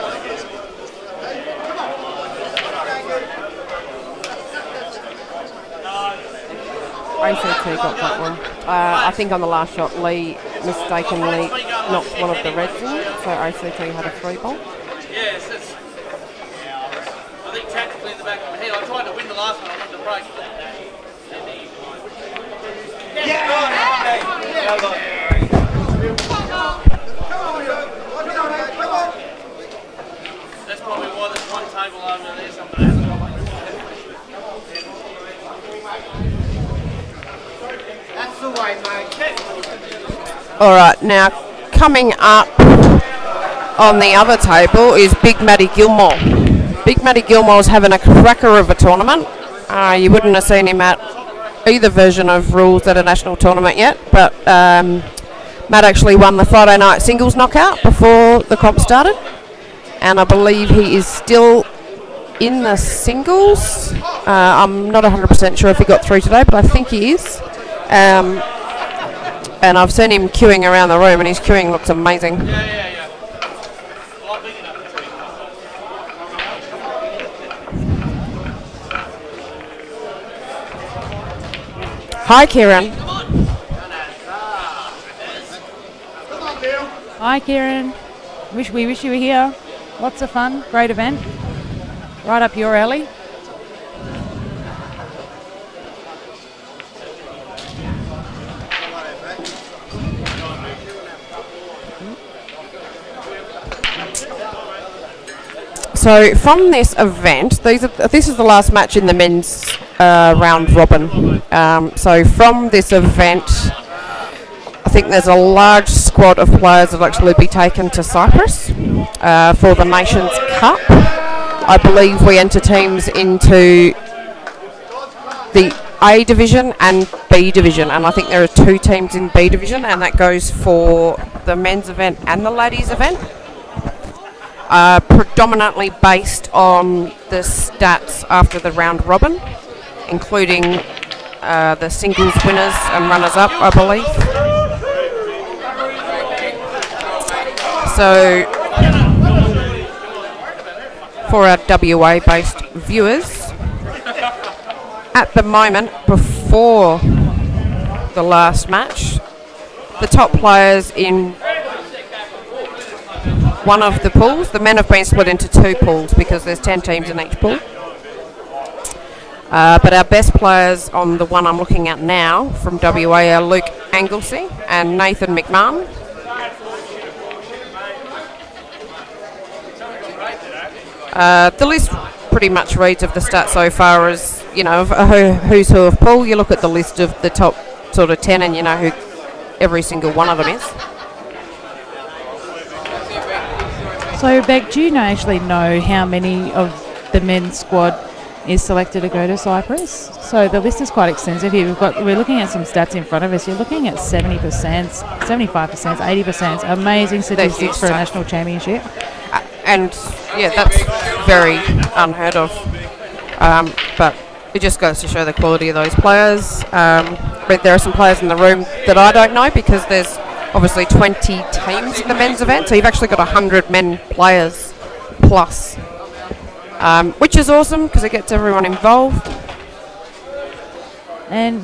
ACT got that one. I think on the last shot, Lee mistakenly knocked one of the reds in, so ACT had a 3 ball. Yes, that's, I think tactically in the back of my head, I tried to win the last one, I wanted to break. That's probably why there's one table over there somewhere. That's the way, mate. All right, now coming up on the other table is Big Matty Gilmore. Big Matty Gilmore's having a cracker of a tournament. You wouldn't have seen him at either version of rules at a national tournament yet, but Matt actually won the Friday night singles knockout before the comp started, and I believe he is still in the singles. I'm not 100% sure if he got through today, but I think he is. And I've seen him queuing around the room, and his queuing looks amazing. Hi, Kieran. Hi, Kieran. We wish you were here. Lots of fun. Great event. Right up your alley. So from this event, this is the last match in the men's round robin. So from this event, I think there's a large squad of players that will actually be taken to Cyprus for the Nations Cup. I believe we enter teams into the A division and B division, and I think there are 2 teams in B division, and that goes for the men's event and the ladies event. Predominantly based on the stats after the round robin, including the singles winners and runners-up, I believe. So, for our WA-based viewers, at the moment, before the last match, the top players in one of the pools, the men have been split into 2 pools because there's 10 teams in each pool. But our best players on the one I'm looking at now from WA are Luke Anglesey and Nathan McMahon. The list pretty much reads of the stats so far as, you know, who's who of pool. You look at the list of the top sort of 10 and you know who every single one of them is. So, Beck, do you actually know how many of the men's squad is selected to go to Cyprus? So the list is quite extensive here. We're looking at some stats in front of us. You're looking at 70%, 75%, 80%. Amazing statistics for a national championship. And yeah, that's very unheard of. But it just goes to show the quality of those players. But there are some players in the room that I don't know because there's obviously 20 teams in the men's event, so you've actually got 100 men players plus, which is awesome because it gets everyone involved. And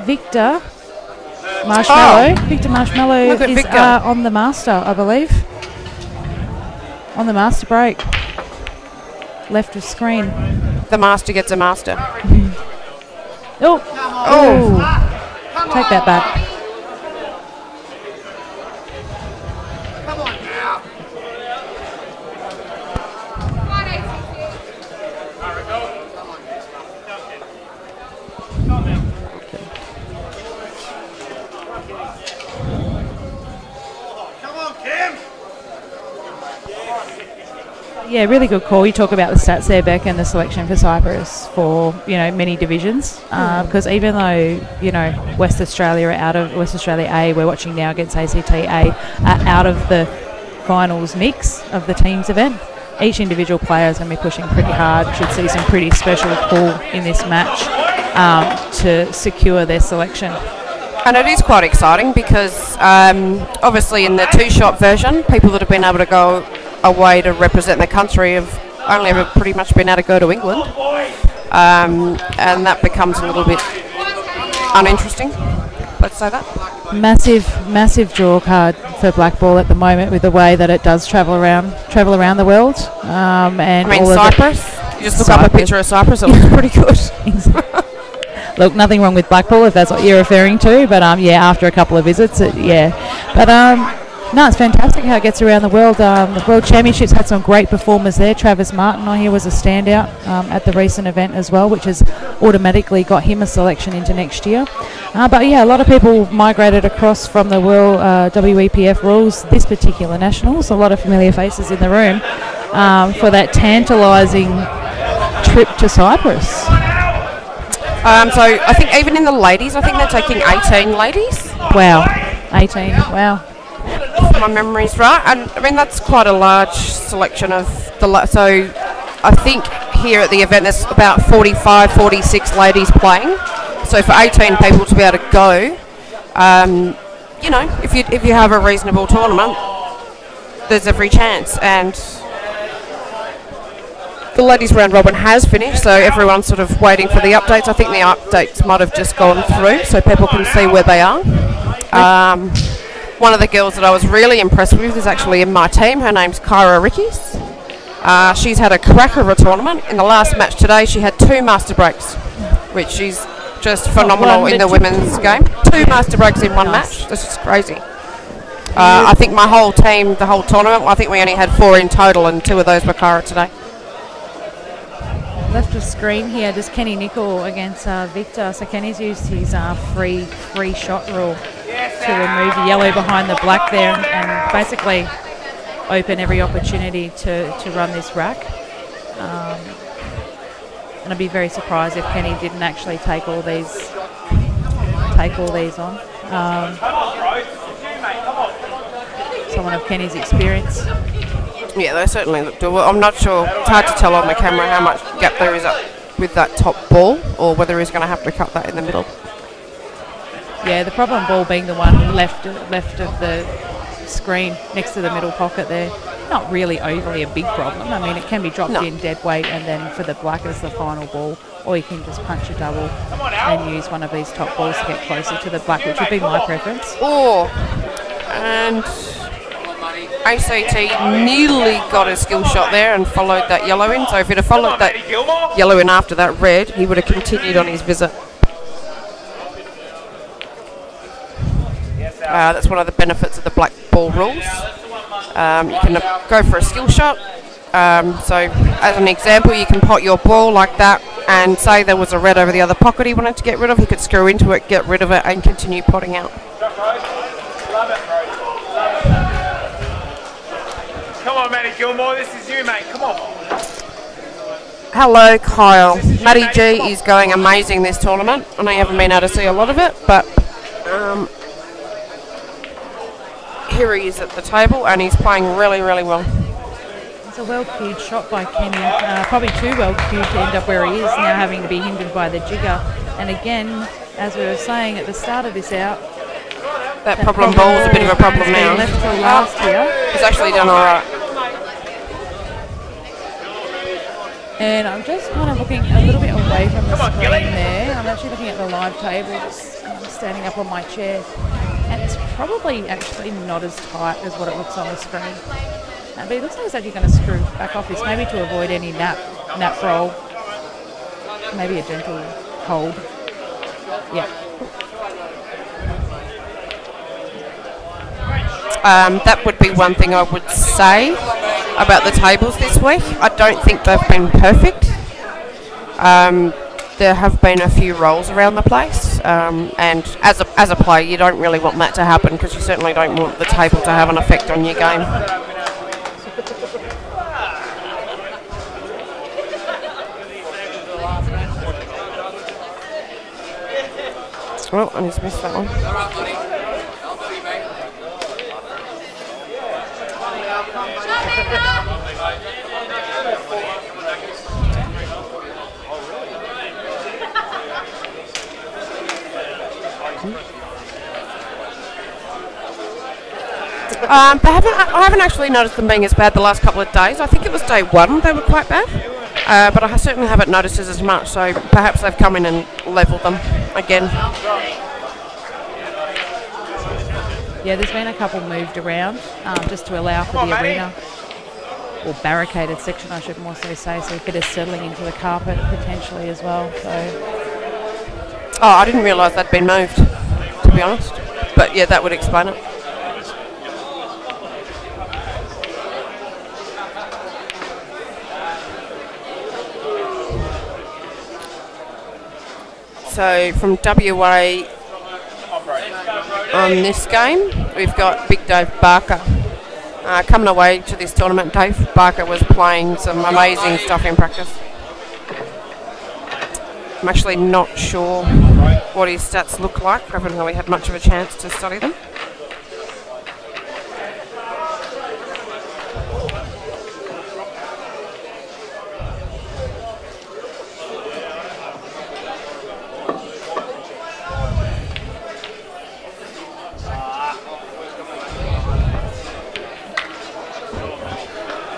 Victor, Marshmallow. Victor Marshmallow Look at is Victor. on the master, I believe. On the master break. Left of screen. The master gets a master. Oh. Take that back. Come on now. Come on, Kim. Yeah, really good call. You talk about the stats there, Beck, and the selection for Cyprus for, many divisions. Because even though, West Australia A, we're watching now against ACT A, are out of the finals mix of the teams event, each individual player is going to be pushing pretty hard. Should see some pretty special pull in this match to secure their selection. And it is quite exciting because obviously in the two-shot version, people that have been able to go away to represent the country have only ever pretty much been able to go to England. And that becomes a little bit uninteresting. Let's say that. Massive draw card for Blackball at the moment with the way that it does travel around the world. And all Cyprus. You just look up a picture of Cyprus, it looks pretty good. Look, nothing wrong with Blackball if that's what you're referring to, but after a couple of visits, But no, it's fantastic how it gets around the world. The World Championships had some great performers there. Travis Martin, I hear, was a standout at the recent event as well, which has automatically got him a selection into next year. A lot of people migrated across from the World WEPF rules this particular nationals. A lot of familiar faces in the room for that tantalising trip to Cyprus. So I think even in the ladies, I think they're taking 18 ladies. Wow, 18, wow. If my memory's right, and that's quite a large selection of so I think here at the event there's about 45, 46 ladies playing. So for 18 people to be able to go, if you have a reasonable tournament, there's every chance. And the ladies round robin has finished, so everyone's sort of waiting for the updates. I think the updates might have just gone through, so people can see where they are. One of the girls that I was really impressed with is actually in my team. Her name's Kyra Rickies. She's had a cracker of a tournament. In the last match today, she had 2 master breaks, which is just phenomenal in the women's game. 2 master breaks in one match. That's just crazy. I think my whole team, the whole tournament, I think we only had 4 in total, and 2 of those were Kyra today. Left of screen here, just Kenny Nicol against Victor. So Kenny's used his free shot rule to remove the yellow behind the black there and basically open every opportunity to run this rack. And I'd be very surprised if Kenny didn't actually take all these on. Someone of Kenny's experience. Yeah, they certainly look doable. I'm not sure. It's hard to tell on the camera how much gap there is up with that top ball, or whether he's going to have to cut that in the middle. Yeah, the problem ball being the one left of the screen next to the middle pocket there. Not really overly a big problem. I mean, it can be dropped in dead weight and then for the black as the final ball, or you can just punch a double and use one of these top balls to get closer to the black, which would be my preference. Oh, and ACT nearly got a skill shot there and followed that yellow in. So if he'd have followed that yellow in after that red, he would have continued on his visit. That's one of the benefits of the black ball rules. You can go for a skill shot. So as an example, you can pot your ball like that, and say there was a red over the other pocket he wanted to get rid of, he could screw into it, get rid of it, and continue potting out. Come on, Matty Gilmore, this is you, mate. Come on. Hello, Kyle. Matty G is going amazing this tournament. I know you haven't been able to see a lot of it, but here he is at the table, and he's playing really, really well. It's a well-cued shot by Kenny. Probably too well-cued to end up where he is, now having to be hindered by the jigger. And again, as we were saying at the start of this out, that problem ball is a bit of a problem now. Left till last here. He's actually done all right. And I'm just kind of looking a little bit away from the screen there. I'm actually looking at the live table, just standing up on my chair. And it's probably actually not as tight as what it looks on the screen. But it looks like it's actually going to screw back off this, maybe to avoid any nap roll. Maybe a gentle hold. Yeah. That would be one thing I would say about the tables this week. I don't think they've been perfect. There have been a few rolls around the place, and as a player, you don't really want that to happen because you certainly don't want the table to have an effect on your game. Oh, I just missed that one. I haven't actually noticed them being as bad the last couple of days. I think it was day one they were quite bad, but I certainly haven't noticed it as much, so perhaps they've come in and levelled them again. Yeah, there's been a couple moved around just to allow for the arena, or barricaded section I should more so say, so a bit of settling into the carpet potentially as well. So. Oh, I didn't realise they'd been moved, to be honest, but yeah, that would explain it. So from WA on this game, we've got Big Dave Barker. Coming away to this tournament, Dave Barker was playing some amazing stuff in practice. I'm actually not sure what his stats look like. I haven't really had much of a chance to study them.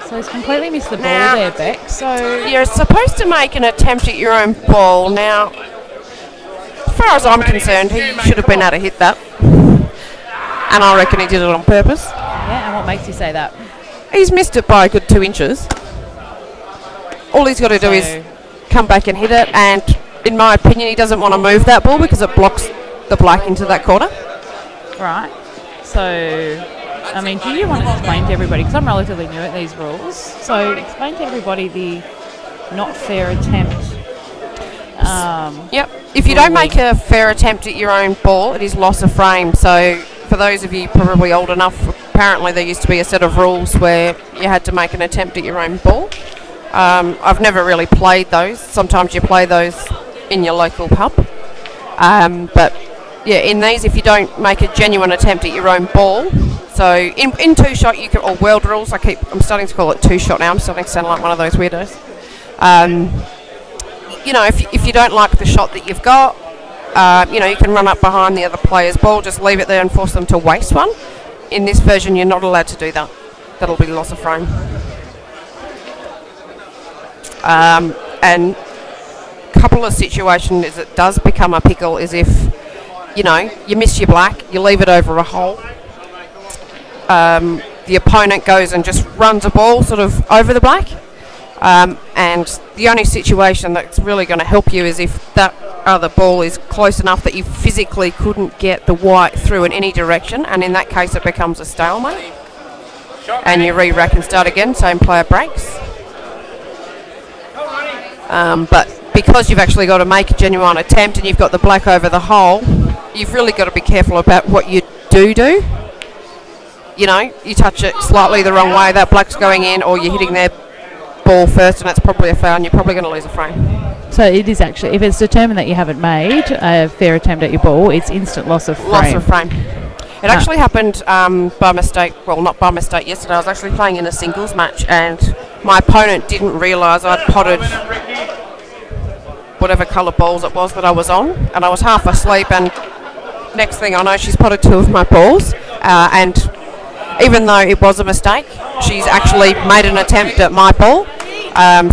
So he's completely missed the ball there, Beck. So you're supposed to make an attempt at your own ball. Now, as far as I'm concerned, he should have been able to hit that. And I reckon he did it on purpose. Yeah, and what makes you say that? He's missed it by a good 2 inches. All he's got to do is come back and hit it, and in my opinion, he doesn't want to move that ball because it blocks the black into that corner. Right. So, I mean, do you want to explain to everybody, because I'm relatively new at these rules, so explain to everybody the not fair attempt. Yep. If you don't make a fair attempt at your own ball, it is loss of frame. So for those of you probably old enough, apparently there used to be a set of rules where you had to make an attempt at your own ball. I've never really played those. Sometimes you play those in your local pub. But yeah, in these, if you don't make a genuine attempt at your own ball, so in two-shot, you can, or world rules, I'm starting to call it two-shot now. I'm starting to sound like one of those weirdos. You know, if you don't like the shot that you've got, you know, you can run up behind the other player's ball, just leave it there and force them to waste one. In this version, you're not allowed to do that. That'll be loss of frame. And a couple of situations it does become a pickle is if, you know, you miss your black, you leave it over a hole. The opponent goes and just runs a ball sort of over the black. And the only situation that's really going to help you is if that other ball is close enough that you physically couldn't get the white through in any direction, and in that case it becomes a stalemate. And you re-rack and start again, same player breaks. But because you've actually got to make a genuine attempt and you've got the black over the hole, you've really got to be careful about what you do. You know, you touch it slightly the wrong way, that black's going in, or you're hitting their ball first and that's probably a foul and you're probably going to lose a frame. So it is actually, if it's determined that you haven't made a fair attempt at your ball, it's instant loss of frame. Loss of frame. It actually happened by mistake, well not by mistake yesterday. I was actually playing in a singles match and my opponent didn't realise I'd potted whatever colour balls it was that I was on, and I was half asleep, and next thing I know she's potted two of my balls, and even though it was a mistake, she's actually made an attempt at my ball,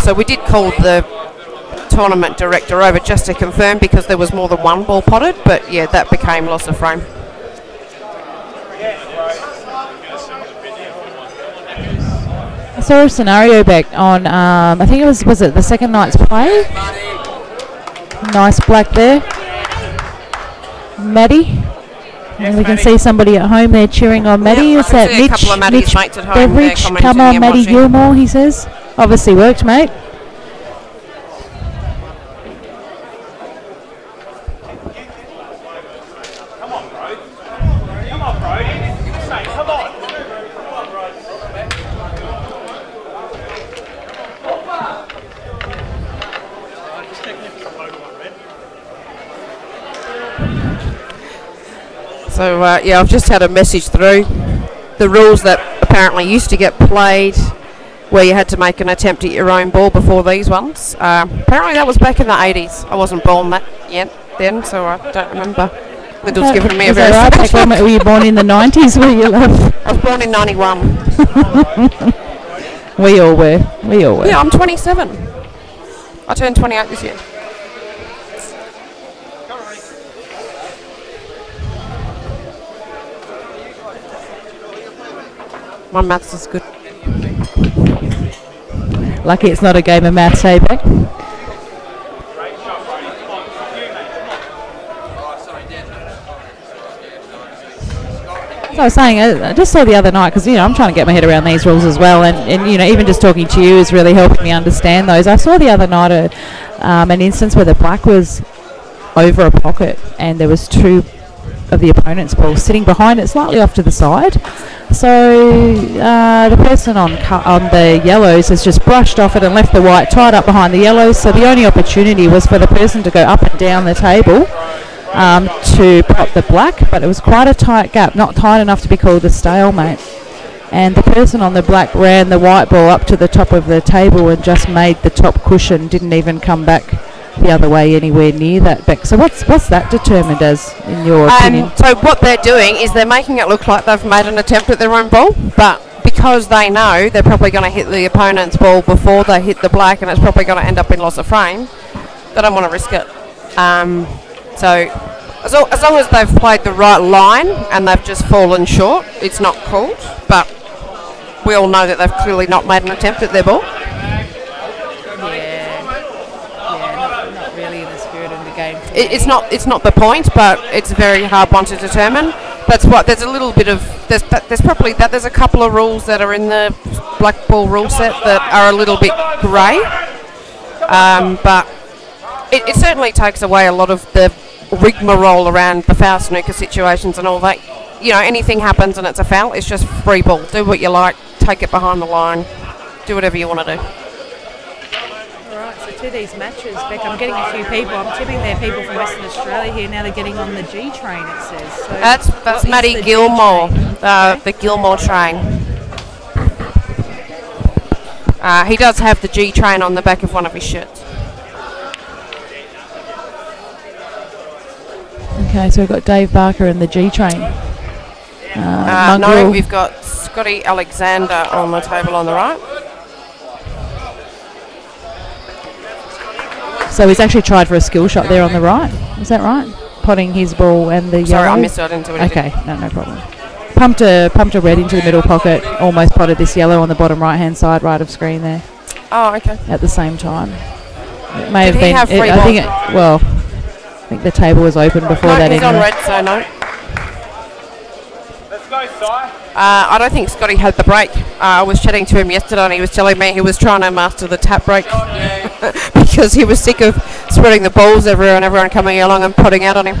So we did call the tournament director over just to confirm because there was more than one ball potted, but yeah, that became loss of frame. I saw a scenario back on, I think it was it the second night's play? Nice black there. Maddie. And we can see somebody at home there cheering on Maddie. Yep, Is that a couple of Maddie's mates at home there Beveridge? commenting Come on, and Maddie watching. Gilmore, he says. Obviously worked, mate. Come on, Brody. Come on, Brody. Say, come on. So yeah, I've just had a message through. The rules that apparently used to get played where you had to make an attempt at your own ball before these ones. Apparently that was back in the 80s. I wasn't born that yet then, so I don't remember. Little's given me a very right? Were you born in the 90s, were you, love? I was born in 91. We all were. We all were. Yeah, I'm 27. I turned 28 this year. My maths is good. Lucky it's not a game of maths, hey, Beck? As I was saying, I just saw the other night, because, you know, I'm trying to get my head around these rules as well, and you know, even just talking to you is really helping me understand those. I saw the other night an instance where the black was over a pocket, and there was two of the opponent's balls sitting behind it, slightly off to the side. So the person on the yellows has just brushed off it and left the white tied up behind the yellows. So the only opportunity was for the person to go up and down the table to pop the black, but it was quite a tight gap, not tight enough to be called a stalemate. And the person on the black ran the white ball up to the top of the table and just made the top cushion, didn't even come back the other way anywhere near that back. So what's that determined as, in your opinion? So what they're doing is they're making it look like they've made an attempt at their own ball, but because they know they're probably going to hit the opponent's ball before they hit the black, and it's probably going to end up in loss of frame, they don't want to risk it. So as long as they've played the right line and they've just fallen short, it's not called, but we all know that they've clearly not made an attempt at their ball. It's not the point, but it's a very hard one to determine. That's what there's a little bit of there's a couple of rules that are in the Blackball rule set that are a little bit grey, but it certainly takes away a lot of the rigmarole around the foul snooker situations and all that. You know, anything happens and it's a foul, it's just free ball. Do what you like, take it behind the line, do whatever you want to do. So to these matches, Beck, I'm getting a few people. I'm tipping they're people from Western Australia here. Now they're getting on the G train, it says. So that's Matty Gilmore, the Gilmore train. He does have the G train on the back of one of his shirts. Okay, so we've got Dave Barker and the G train. No, we've got Scotty Alexander on the table on the right. So he's actually tried for a skill shot there on the right. Is that right? Potting his ball and the Sorry, yellow. I missed it. I didn't do it. Okay, no problem. Pumped a red into the middle pocket. Almost potted this yellow on the bottom right hand side, right of screen there. Oh, okay. At the same time, it may Did have he been. have free I think the table was open before that. He's anyway. on red, so no. Let's go, Si. I don't think Scotty had the break. I was chatting to him yesterday and he was telling me he was trying to master the tap break because he was sick of spreading the balls everywhere and everyone coming along and putting out on him.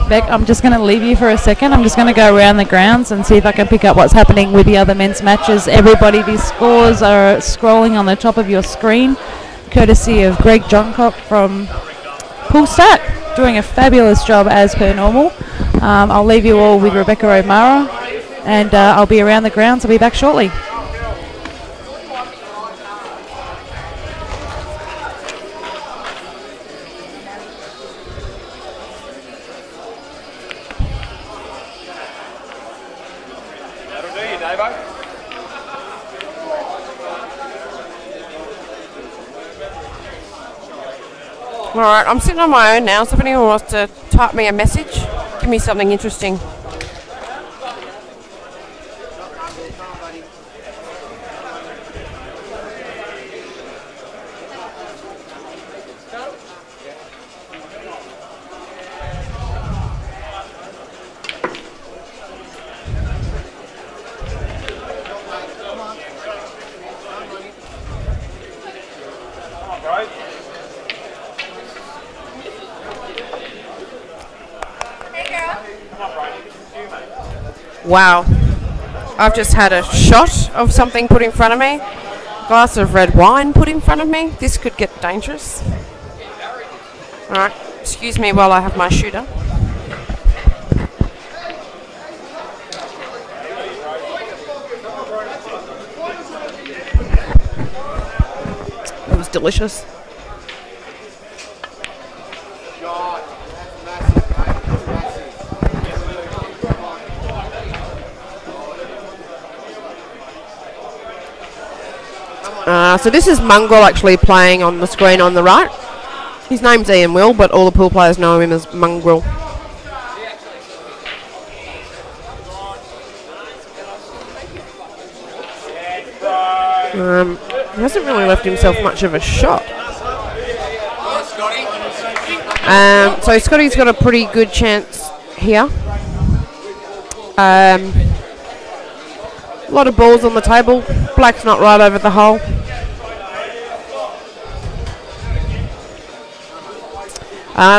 Beck, I'm just going to leave you for a second. I'm just going to go around the grounds and see if I can pick up what's happening with the other men's matches. Everybody, these scores are scrolling on the top of your screen, courtesy of Greg Johncock from Poolstat, doing a fabulous job as per normal. I'll leave you all with Rebecca O'Mara, and I'll be around the grounds. I'll be back shortly. Alright, I'm sitting on my own now, so if anyone wants to type me a message, give me something interesting. Wow, I've just had a shot of something put in front of me, a glass of red wine put in front of me. This could get dangerous. Alright, excuse me while I have my shooter. It was delicious. So this is Mongrel actually playing on the screen on the right. His name's Ian Will, but all the pool players know him as Mongrel. He hasn't really left himself much of a shot. So Scotty's got a pretty good chance here. A lot of balls on the table. Black's not right over the hole.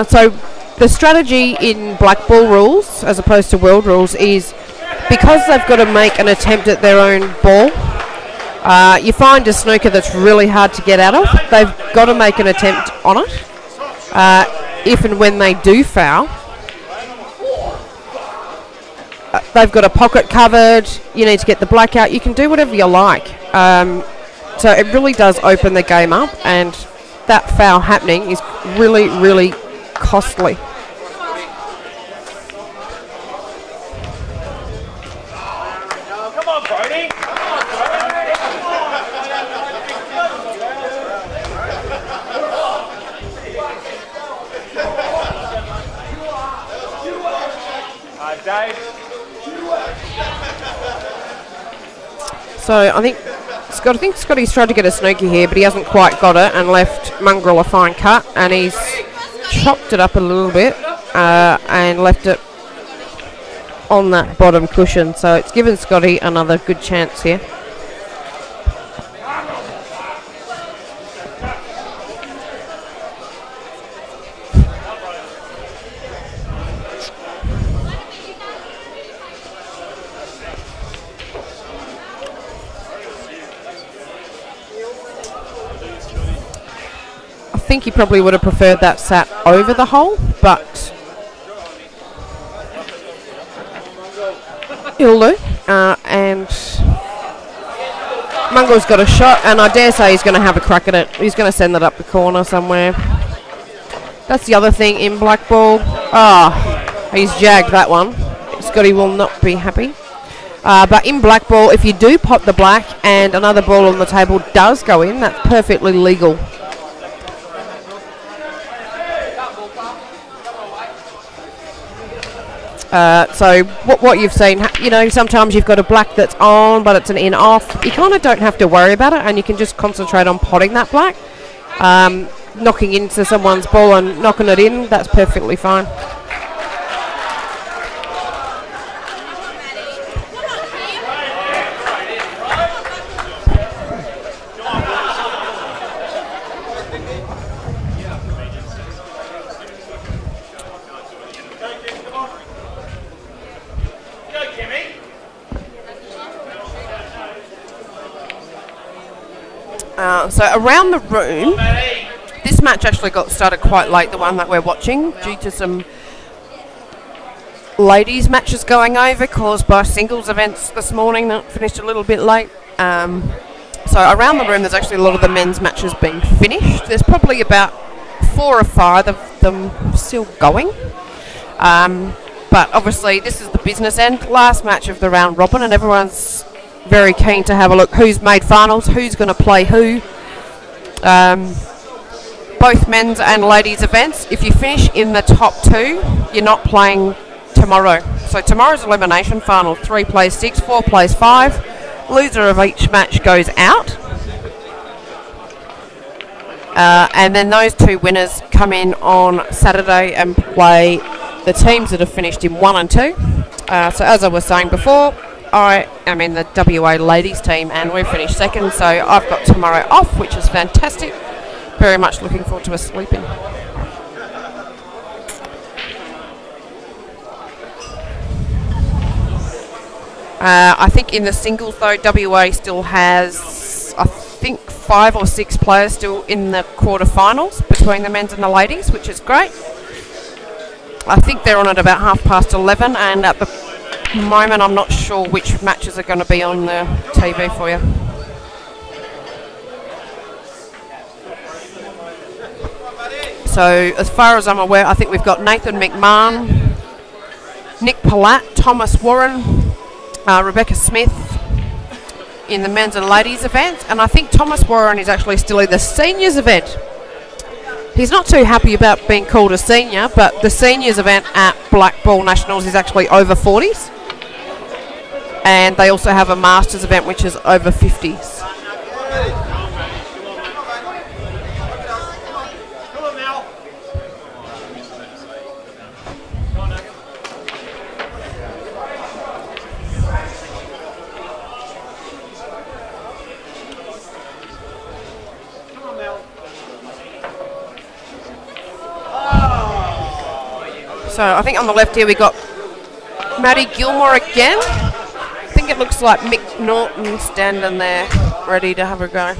So the strategy in Blackball rules, as opposed to world rules, is because they've got to make an attempt at their own ball. You find a snooker that's really hard to get out of. They've got to make an attempt on it. If and when they do foul, they've got a pocket covered. You need to get the black out. You can do whatever you like. So it really does open the game up, and that foul happening is really, really costly. Come on, Brody. Dave. So I think Scotty's tried to get a snooky here, but he hasn't quite got it and left Mongrel a fine cut, and he's chopped it up a little bit and left it on that bottom cushion. So it's given Scotty another good chance here. I think he probably would have preferred that sat over the hole, but he'll do. And Mongrel's got a shot, and I dare say he's going to have a crack at it. He's going to send that up the corner somewhere. That's the other thing in Blackball. He's jagged that one. Scotty will not be happy. But in Blackball, if you do pop the black and another ball on the table does go in, that's perfectly legal. So what you've seen, you know, sometimes you've got a black that's on, but it's an in off. You kind of don't have to worry about it, and you can just concentrate on potting that black. Knocking into someone's ball and knocking it in, that's perfectly fine. So around the room, this match actually got started quite late, the one that we're watching, due to some ladies matches going over caused by singles events this morning that finished a little bit late. So around the room there's actually a lot of the men's matches being finished. There's probably about 4 or 5 of them still going. But obviously this is the business end, last match of the round robin, and everyone's very keen to have a look who's made finals, who's going to play who. Both men's and ladies events, if you finish in the top 2, you're not playing tomorrow. So tomorrow's elimination final, 3 plays 6, 4 plays 5. Loser of each match goes out. And then those 2 winners come in on Saturday and play the teams that have finished in 1 and 2. So as I was saying before, I am in the WA ladies team and we finished second, so I've got tomorrow off, which is fantastic. Very much looking forward to a sleep-in. I think in the singles though, WA still has, I think, 5 or 6 players still in the quarterfinals between the men's and the ladies, which is great. I think they're on at about 11:30, and at the moment I'm not sure which matches are going to be on the TV for you. So as far as I'm aware, I think we've got Nathan McMahon, Nick Palat, Thomas Warren, Rebecca Smith in the men's and ladies event, and I think Thomas Warren is actually still in the seniors event. He's not too happy about being called a senior, but the seniors event at Blackball Nationals is actually over 40s, and they also have a masters event which is over 50s. So I think on the left here we got Maddie Gilmore again. I think it looks like Mick Norton standing there ready to have a go.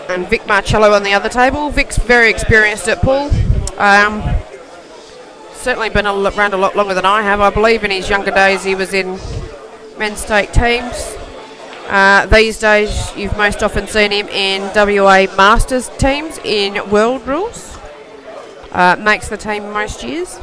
And Vic Marcello on the other table. Vic's very experienced at pool. Certainly been around a lot longer than I have. I believe in his younger days he was in men's state teams. These days you've most often seen him in WA Masters teams in World Rules. Makes the team most years.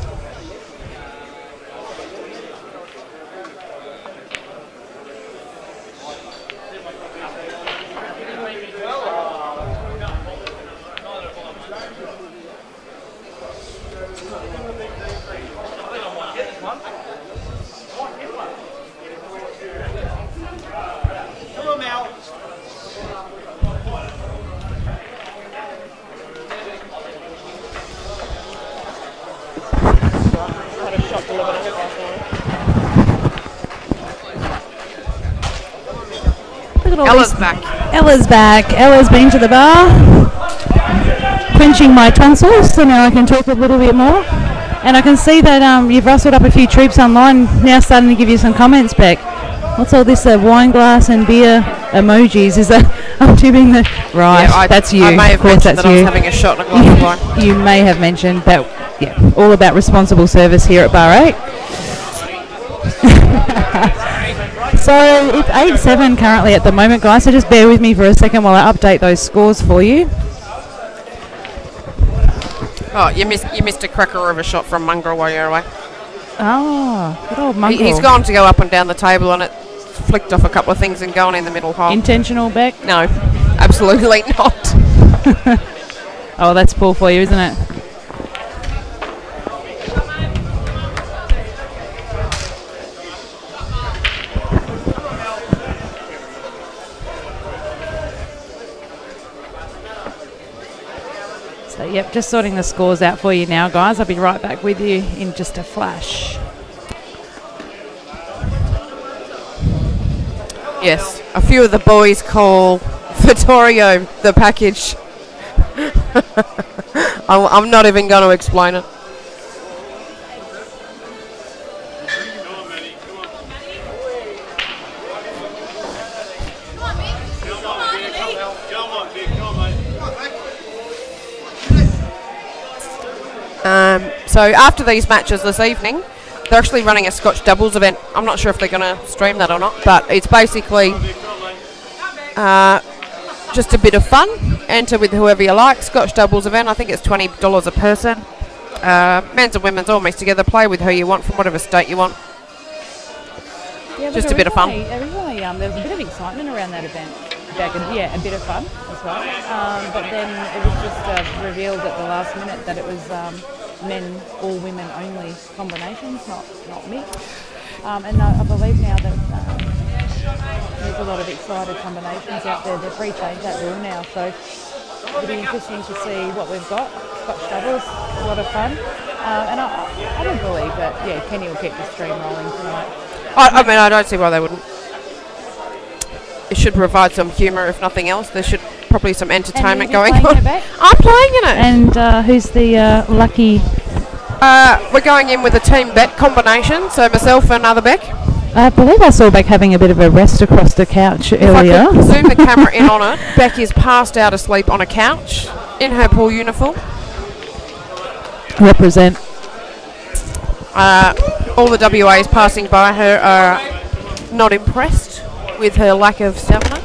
Ella's back. Ella's back. Ella's been to the bar, quenching my tonsils, so now I can talk a little bit more. And I can see that you've rustled up a few troops online, now starting to give you some comments back. What's all this wine glass and beer emojis? Is that I'm doing the right? Yeah, that's you. I may have of course, mentioned that's that you. I was having a shot and a glass of wine. You may have mentioned that. Yeah, all about responsible service here at Bar 8. So it's 8-7 currently at the moment, guys, so just bear with me for a second while I update those scores for you. Oh, you missed a cracker of a shot from Mungrel while you're away. Oh, good old Mungrel. He's gone to go up and down the table and it flicked off a couple of things and gone in the middle hole. Intentional, Beck? No, absolutely not. Oh, that's poor for you, isn't it? So, yep, just sorting the scores out for you now, guys. I'll be right back with you in just a flash. Yes, a few of the boys call Vittorio the package. I'm not even going to explain it. So after these matches this evening, they're actually running a Scotch doubles event. I'm not sure if they're going to stream that or not, but it's basically just a bit of fun. Enter with whoever you like. Scotch doubles event. I think it's $20 a person. Men's and women's all mixed together. Play with who you want from whatever state you want. Yeah, Just a bit of fun. Originally, there was a bit of excitement around that event. Yeah, a bit of fun as well. But then it was just revealed at the last minute that it was men or women only combinations, not mixed. And I believe now that there's a lot of excited combinations out there. They've re-changed that rule now, so it'll be interesting to see what we've got. Scotch doubles, a lot of fun. And I don't believe that, Kenny will keep the stream rolling tonight. I mean, I don't see why they wouldn't. It should provide some humour, if nothing else. There should probably some entertainment going on. I'm playing in it. And who's the lucky? We're going in with a team bet combination, so myself and another Beck. I believe I saw Beck having a bit of a rest across the couch earlier. If I could zoom the camera in on it, Beck is passed out asleep on a couch in her pool uniform. Represent. All the WAs passing by her are not impressed with her lack of stamina.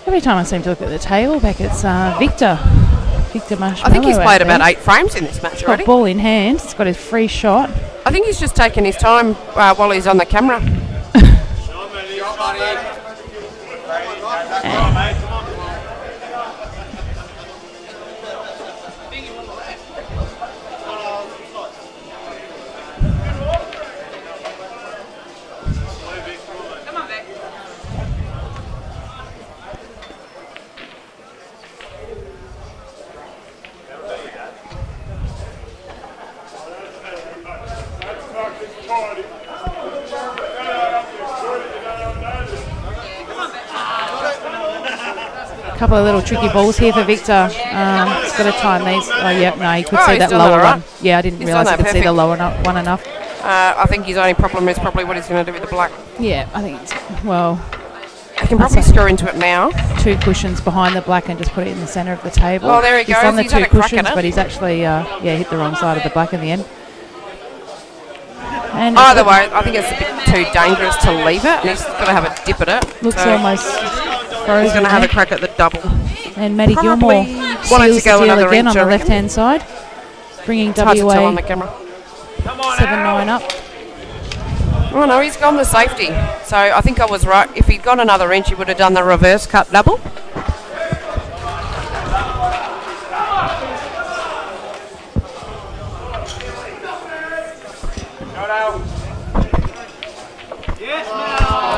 Every time I seem to look at the table, Beck, it's Victor Marshmallow. I think he's played about 8 frames in this match already. Got ball in hand. He's got his free shot. I think he's just taking his time while he's on the camera. Couple of little tricky balls here for Victor. He's got to time these. Oh, yeah, no, he could see that lower one. Yeah, I didn't realise he could see the lower one enough. I think his only problem is probably what he's going to do with the black. Yeah, I think it's, well... He can probably screw into it now. 2 cushions behind the black and just put it in the centre of the table. Oh, there he goes. He's on the he's 2 had a crack cushions, at it. but he's actually hit the wrong side of the black in the end. And either way, I think it's a bit too dangerous to leave it. And he's got to have a dip at it. Looks so almost frozen. He's going to have a crack at the double. And Maddie Gilmore seals the deal again on the left-hand side, bringing WA on the camera. 7-9 up. Oh no, he's gone the safety. So I think I was right. If he'd gone another inch, he would have done the reverse cut double.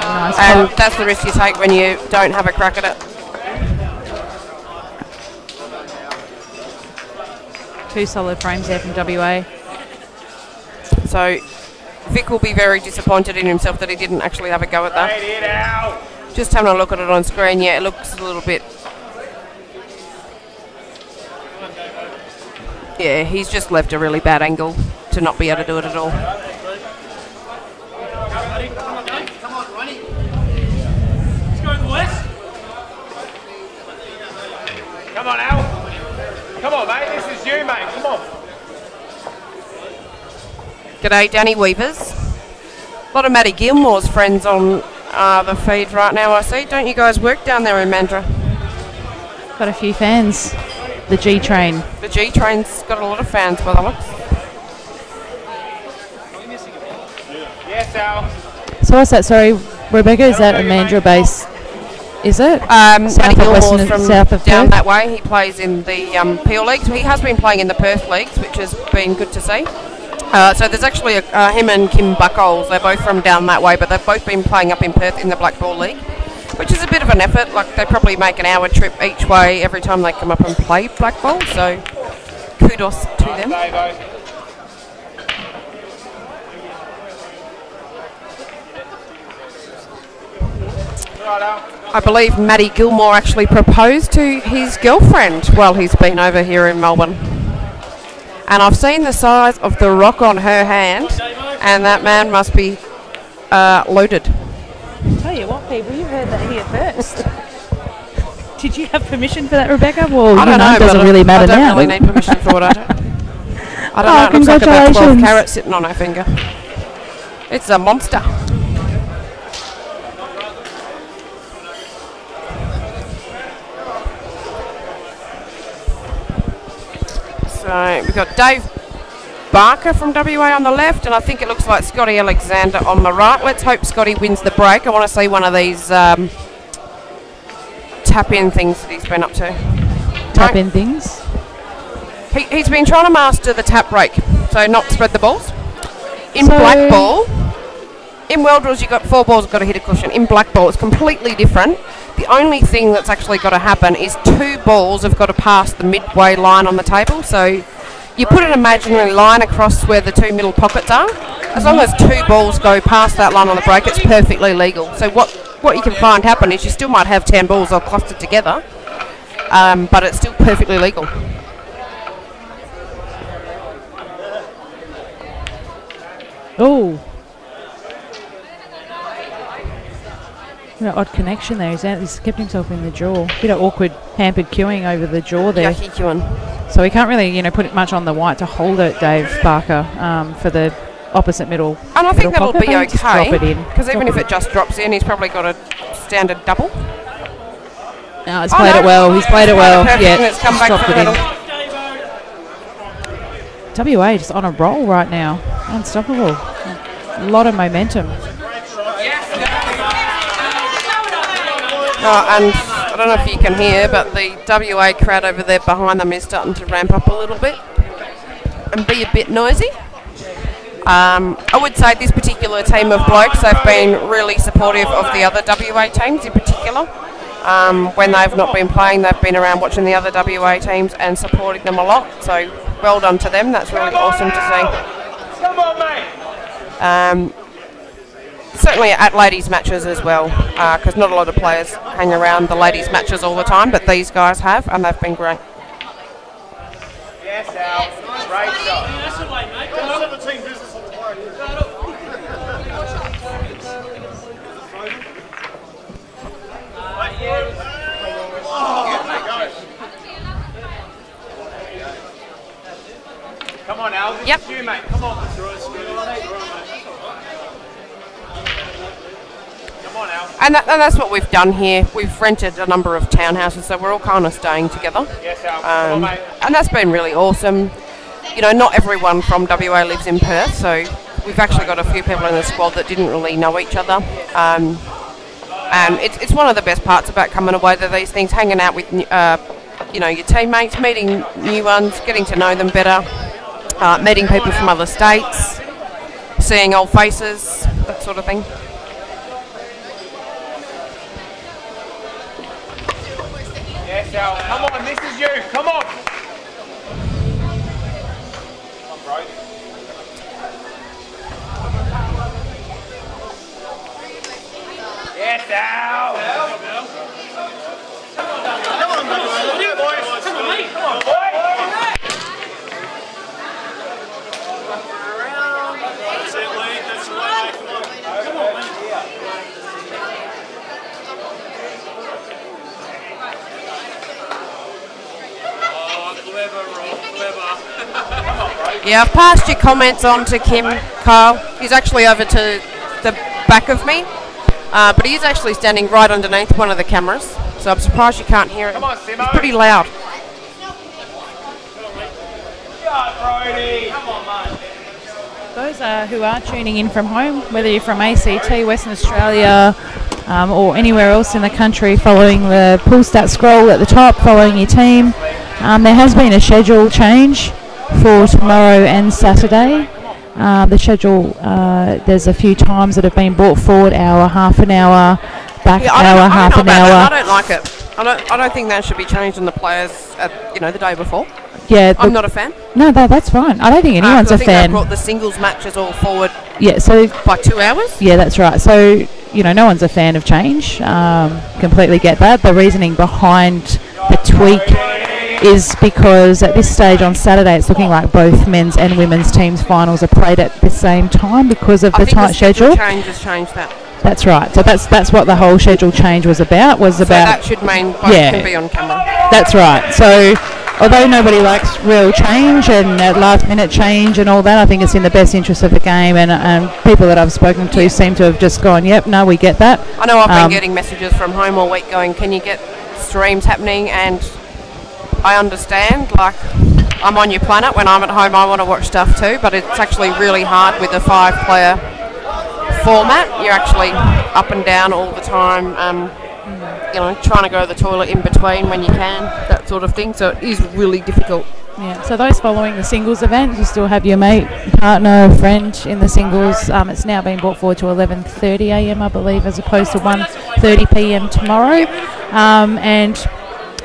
Nice and that's the risk you take when you don't have a crack at it. 2 solid frames there from WA. So Vic will be very disappointed in himself that he didn't actually have a go at that. Just having a look at it on screen, yeah, it looks a little bit... Yeah, he's just left a really bad angle to not be able to do it at all. Come on, Ronnie. Let's go to the west. Come on, Al. Come on, mate. This is you, mate. Come on. G'day, Danny Weavers. A lot of Maddie Gilmore's friends on the feed right now, I see. Don't you guys work down there in Mandurah? Got a few fans. The G Train. The G Train's got a lot of fans by the looks. Yes, Al. So what's that? Sorry, Rebecca, is that a Mandurah base? Is it? Maddie Gilmore's from south of down Perth? that way. He plays in the Peel Leagues. He has been playing in the Perth Leagues, which has been good to see. So there's actually him and Kim Buckholes. They're both from down that way, but they've both been playing up in Perth in the Blackball League, which is a bit of an effort. Like, they probably make an hour trip each way every time they come up and play Blackball, so kudos to them. I believe Maddie Gilmore actually proposed to his girlfriend while he's been over here in Melbourne. And I've seen the size of the rock on her hand, and that man must be loaded. next. Did you have permission for that, Rebecca? Well, I don't know. it doesn't really matter I don't now. really need permission for what I do. I don't know. It looks like about 12 congratulations. carats sitting on her finger. It's a monster. So we've got Dave Barker from WA on the left, and I think it looks like Scotty Alexander on the right. Let's hope Scotty wins the break. I want to see one of these tap-in things that he's been up to. Tap-in things? He's been trying to master the tap break, so not spread the balls. In So- Blackball, in World Rules you've got 4 balls got to hit a cushion. In Blackball it's completely different. The only thing that's actually got to happen is 2 balls have got to pass the midway line on the table. So you put an imaginary line across where the 2 middle pockets are. As long as 2 balls go past that line on the break, it's perfectly legal. So what you can find happen is you still might have 10 balls all clustered together, but it's still perfectly legal. Oh. What an odd connection there. He's kept himself in the jaw. Bit of awkward hampered queuing over the jaw there. Yucky queuing. So he can't really, put it much on the white to hold it, Dave Barker, for the opposite middle. And I think that'll pocket. be Maybe just drop it okay, in. because even if it just drops in, he's probably got a standard double. No, he's played it well. He's played it well. Perfect, and Yeah, it's come just back dropped to it the in. middle. WA just on a roll right now. Unstoppable. A lot of momentum. And I don't know if you can hear, but the WA crowd over there behind them is starting to ramp up a little bit and be a bit noisy. I would say this particular team of blokes, they've been really supportive of the other WA teams in particular. When they've not been playing, they've been around watching the other WA teams and supporting them a lot. So well done to them. That's really awesome to see. Come on, mate. Certainly at ladies' matches as well, because not a lot of players hang around the ladies' matches all the time, but these guys have, and they've been great. Yes, Al. Great shot. 17 business on the clock. Come on, Al. This Yep. is you, mate. Come on. Come on, Al. And that's what we've done here. We've rented a number of townhouses, so we're all kind of staying together. Yes, Al. Come on, mate. And that's been really awesome. Not everyone from WA lives in Perth, so we've actually got a few people in the squad that didn't really know each other. And it's one of the best parts about coming away to these things, hanging out with your teammates, meeting new ones, getting to know them better, meeting people from other states, seeing old faces, that sort of thing. Yes, Al. Come on. This is you. Come on. Come on, bro. Yes, Al. Come on, boys. Come on, mate. Come on, boys. That's it, Lee. That's the way, mate. Come on. Come on, mate. Oh, clever, Rob. Clever. Yeah, I've passed your comments on to Kim, Kyle. He's actually over to the back of me, but he's actually standing right underneath one of the cameras, so I'm surprised you can't hear it. Come on, Simo. It's pretty loud. Yeah, Brody. Come on, mate. Those who are tuning in from home, whether you're from ACT, Western Australia, or anywhere else in the country, following the pull stat scroll at the top, following your team, there has been a schedule change for tomorrow and Saturday. The schedule, there's a few times that have been brought forward, hour, half an hour, back hour, half an hour. I don't like it. I don't think that should be changed on the players at the day before. Yeah, I'm not a fan. No, that's fine. I don't think anyone's a I think fan. they brought the singles matches all forward Yeah, so by 2 hours. yeah, that's right. So no one's a fan of change. Completely get that. The reasoning behind the tweak is because at this stage on Saturday, it's looking like both men's and women's teams finals are played at the same time because of the tight schedule. Change has changed that. That's right. So that's what the whole schedule change was about. So that should mean both can be on camera. That's right. So although nobody likes real change and last minute change and all that, I think it's in the best interest of the game, and people that I've spoken to seem to have just gone, yep, no, we get that. I know I've been getting messages from home all week going, can you get streams happening? And I understand, like, I'm on your planet. When I'm at home, I want to watch stuff too, but it's actually really hard with a 5-player format. You're actually up and down all the time, you know, trying to go to the toilet in between when you can, that sort of thing. So it is really difficult. Yeah. So those following the singles event, you still have your mate, partner, friend in the singles. It's now been brought forward to 11:30 a.m. I believe, as opposed to 1:30 p.m. tomorrow. And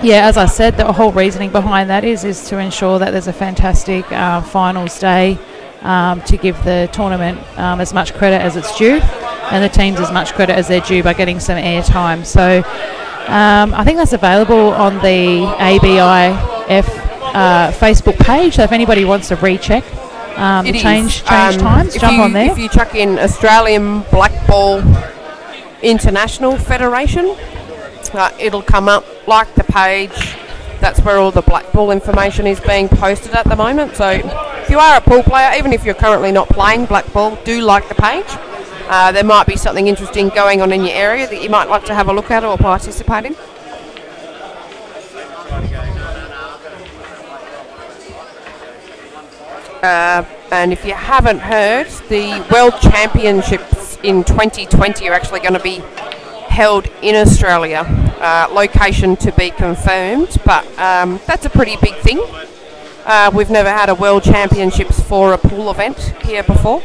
yeah, as I said, the whole reasoning behind that is to ensure that there's a fantastic finals day. To give the tournament as much credit as it's due, and the teams as much credit as they're due by getting some airtime. So I think that's available on the ABIF Facebook page. So if anybody wants to recheck change times, jump on there. If you chuck in Australian Blackball International Federation, it'll come up like the page. That's where all the Blackball information is being posted at the moment. So if you are a pool player, even if you're currently not playing Blackball, do like the page. There might be something interesting going on in your area that you might like to have a look at or participate in. And if you haven't heard, the World Championships in 2020 are actually going to be held in Australia. Location to be confirmed, but that's a pretty big thing. We've never had a World Championships for a pool event here before.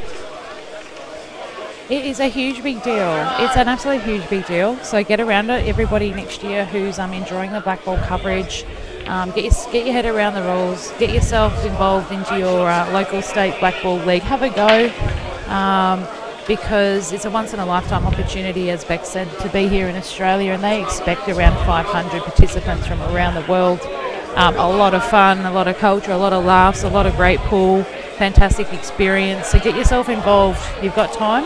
It is a huge big deal. It's an absolute huge big deal. So get around it. Everybody next year who's enjoying the Blackball coverage, get your head around the rules. Get yourself involved into your local state Blackball league. Have a go. Because it's a once-in-a-lifetime opportunity, as Beck said, to be here in Australia, and they expect around 500 participants from around the world. A lot of fun, a lot of culture, a lot of laughs, a lot of great pool, fantastic experience. So get yourself involved. You've got time.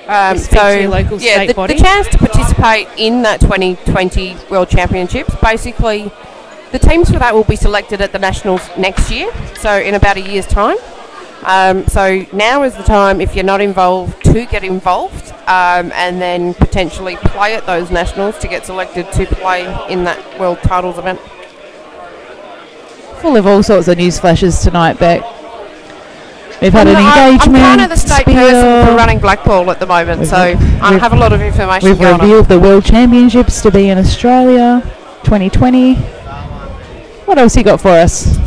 To your local state body. The chance to participate in that 2020 World Championships, basically the teams for that will be selected at the Nationals next year, so in about a year's time. So now is the time, if you're not involved, to get involved and then potentially play at those nationals to get selected to play in that World Titles event. Full of all sorts of news flashes tonight, Beck. We've had an engagement. I'm kind of the state person for running Blackball at the moment, so I have a lot of information going on. We've revealed the World Championships to be in Australia 2020. What else you got for us?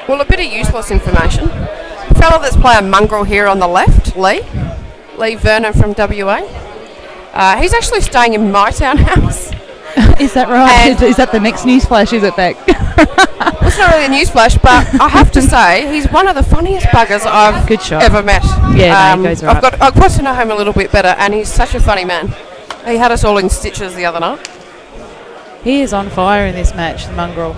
Well, a bit of useless information. The fellow that's playing mongrel here on the left, Lee Vernon from WA, he's actually staying in my townhouse. Is that right? Is that the next news flash, is it, Beck? Well, it's not really a news flash, but I have to say, he's one of the funniest buggers I've ever met. Yeah, no, he goes right. I've got to know him a little bit better, and he's such a funny man. He had us all in stitches the other night. He is on fire in this match, the mongrel.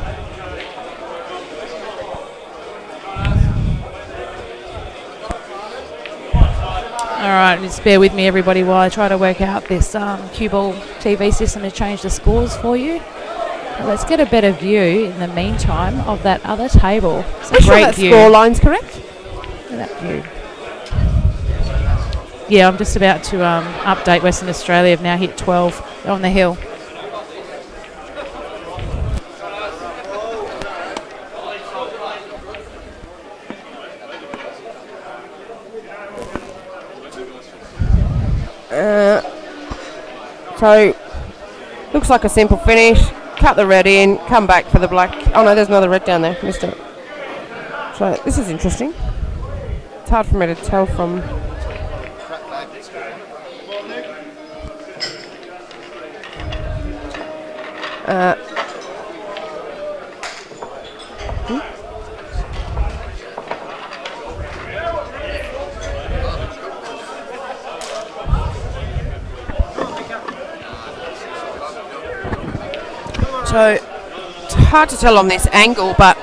All right, just bear with me, everybody, while I try to work out this cue ball TV system to change the scores for you. But let's get a better view in the meantime of that other table. It's a great view. Score line's correct? Look at that view. Yeah, I'm just about to update Western Australia. Have now hit 12 on the hill. So, looks like a simple finish. Cut the red in, come back for the black. Oh no, there's another red down there. Missed it. So, this is interesting. It's hard for me to tell from... So, it's hard to tell on this angle, but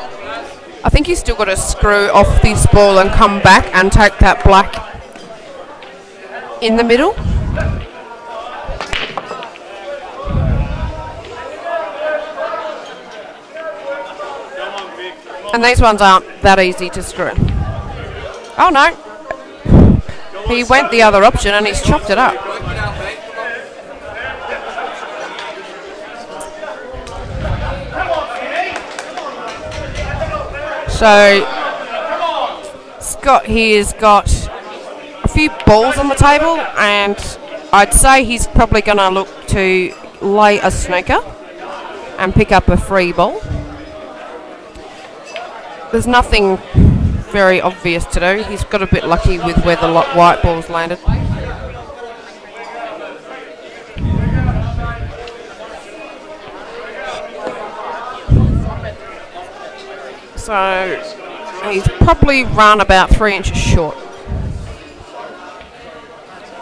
I think he's still got to screw off this ball and come back and take that black in the middle. And these ones aren't that easy to screw. Oh no. He went the other option and he's chopped it up. So Scott here's got a few balls on the table, and I'd say he's probably going to look to lay a snooker and pick up a free ball. There's nothing very obvious to do. He's got a bit lucky with where the white ball's landed. So he's probably run about 3 inches short.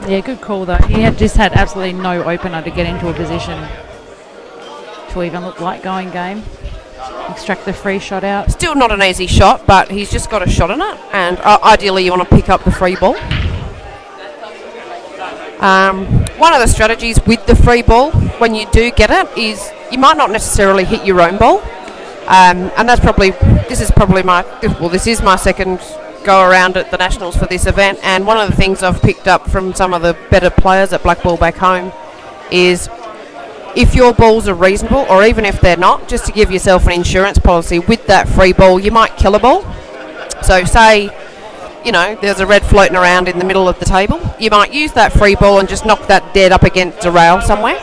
Yeah, good call though. He had just had absolutely no opener to get into a position to even look like going game. Extract the free shot out. Still not an easy shot, but he's just got a shot on it, and ideally you want to pick up the free ball. One of the strategies with the free ball, when you do get it, is you might not necessarily hit your own ball, and this is my second go around at the Nationals for this event, and one of the things I've picked up from some of the better players at Blackball back home is if your balls are reasonable, or even if they're not, just to give yourself an insurance policy with that free ball, you might kill a ball. So say, there's a red floating around in the middle of the table, you might use that free ball and just knock that dead up against a rail somewhere.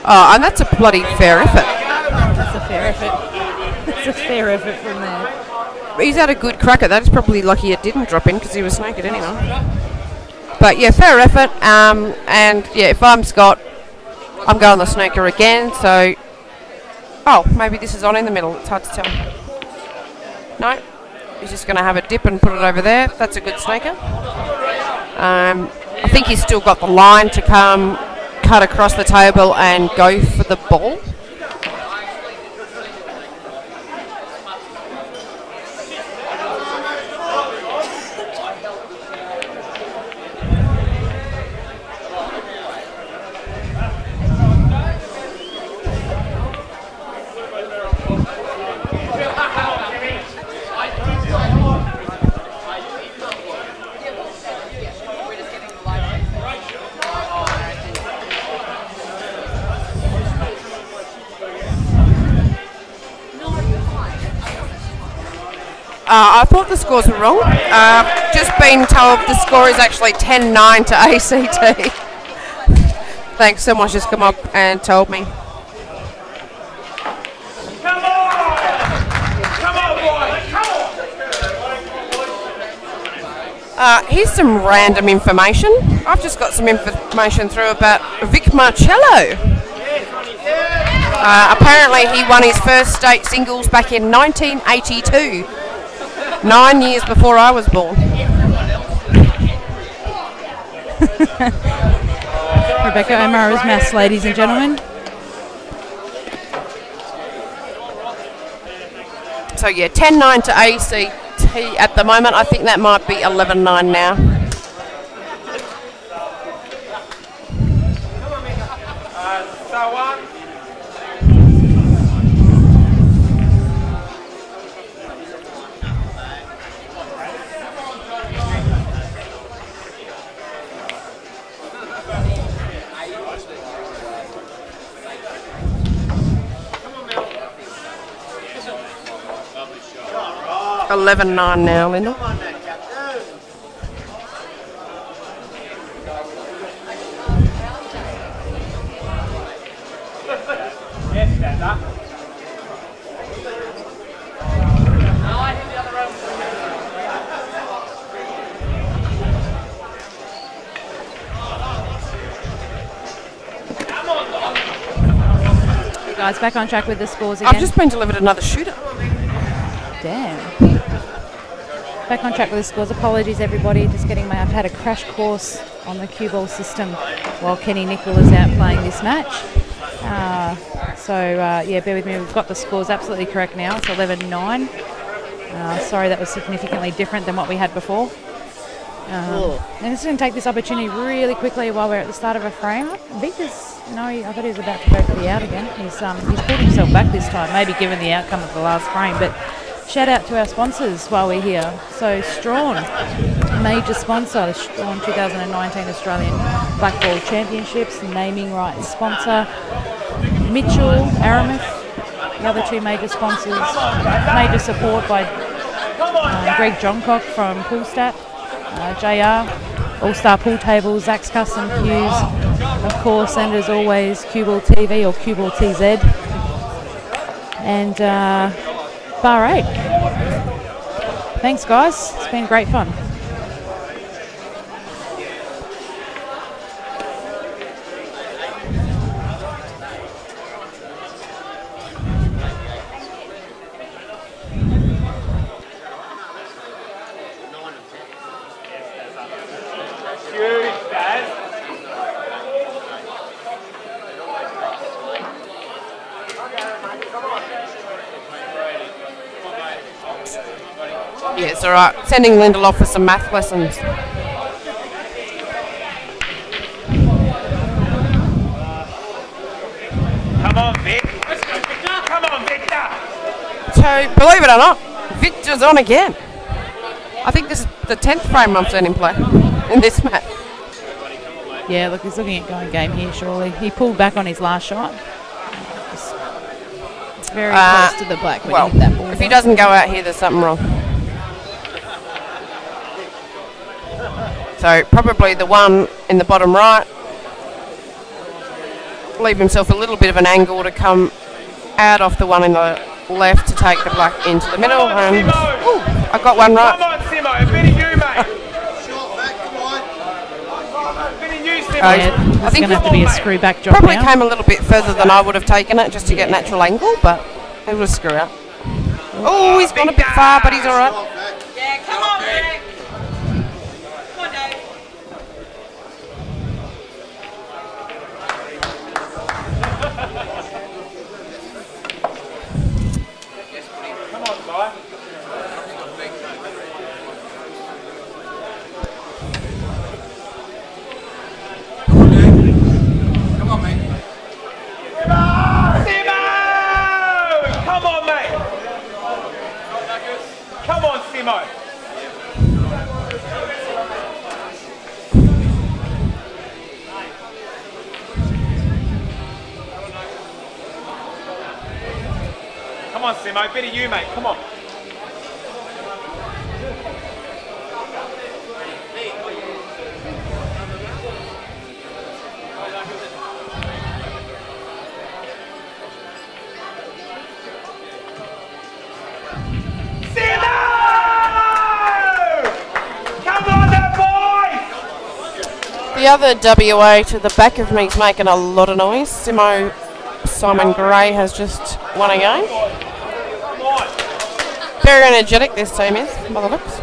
Oh, and that's a bloody fair effort. That's a fair effort. That's a fair effort from there. He's had a good crack at that. He's probably lucky it didn't drop in because he was naked anyway. But yeah, fair effort. And yeah, if I'm Scott, I'm going the snooker again. So, maybe this is on in the middle. It's hard to tell. No, he's just going to have a dip and put it over there. That's a good snooker. I think he's still got the line to come, cut across the table and go for the ball. I thought the scores were wrong. Just been told the score is actually 10-9 to ACT. Thanks, someone's just come up and told me. Come on! Come on, boys! Come on! Here's some random information. I've just got some information through about Vic Marcello. Apparently he won his first state singles back in 1982. 9 years before I was born. Rebecca O'Mara's maths, ladies and gentlemen. So yeah, 10-9 to ACT at the moment. I think that might be 11-9 now. So one. 11-9 now, Linda. Guys, back on track with the scores again. I've just been delivered another shooter. Damn. Back on track with the scores. Apologies, everybody. Just getting I've had a crash course on the cue ball system while Kenny Nicol is out playing this match. Yeah, bear with me. We've got the scores absolutely correct now. It's 11-9. Sorry, that was significantly different than what we had before. And just going to take this opportunity really quickly while we're at the start of a frame. Victor's, I thought he was about to go for the out again. He's pulled himself back this time, maybe given the outcome of the last frame. But shout out to our sponsors while we're here. So Strachan, major sponsor, the Strachan 2019 Australian Blackball Championships, naming rights sponsor. Mitchell, Aramis, the other two major sponsors. Major support by Greg Johncock from Poolstat. JR, All-Star Pool Tables, Zach's Custom Cues, of course, and as always, Cue Ball TV or Cue Ball TZ, and Bar 8. Thanks, guys. It's been great fun. Yeah, it's all right. Sending Lyndall off for some math lessons. Come on, Vic. Come on, Victor. So, believe it or not, Victor's on again. I think this is the 10th frame I've seen him play in this match. Yeah, look, he's looking at going game here, surely. He pulled back on his last shot. It's very close to the black when he hit that ball. If he doesn't go out here, there's something wrong. So probably the one in the bottom right. Leave himself a little bit of an angle to come out off the one in the left to take the black into the middle. And I got one right. Come on, Simo. A bit of you, mate. Short back, come on. A bit of you, Simo. I think it's going to have to be a screw back job Probably now. came a little bit further than I would have taken it just to get natural angle, but it was a screw out. Oh, he's gone a bit far, but he's all right. Yeah, come on, Rick. Come on, Dave. Come on, guy. Come on, mate. Simo! Come on, mate. Come on, Simo. Come on, Simo. Bit of you, mate. Come on. Simo! Come on, that boy! The other WA to the back of me is making a lot of noise. Simon Gray has just won a game. Come on. Very energetic this team is, by the looks.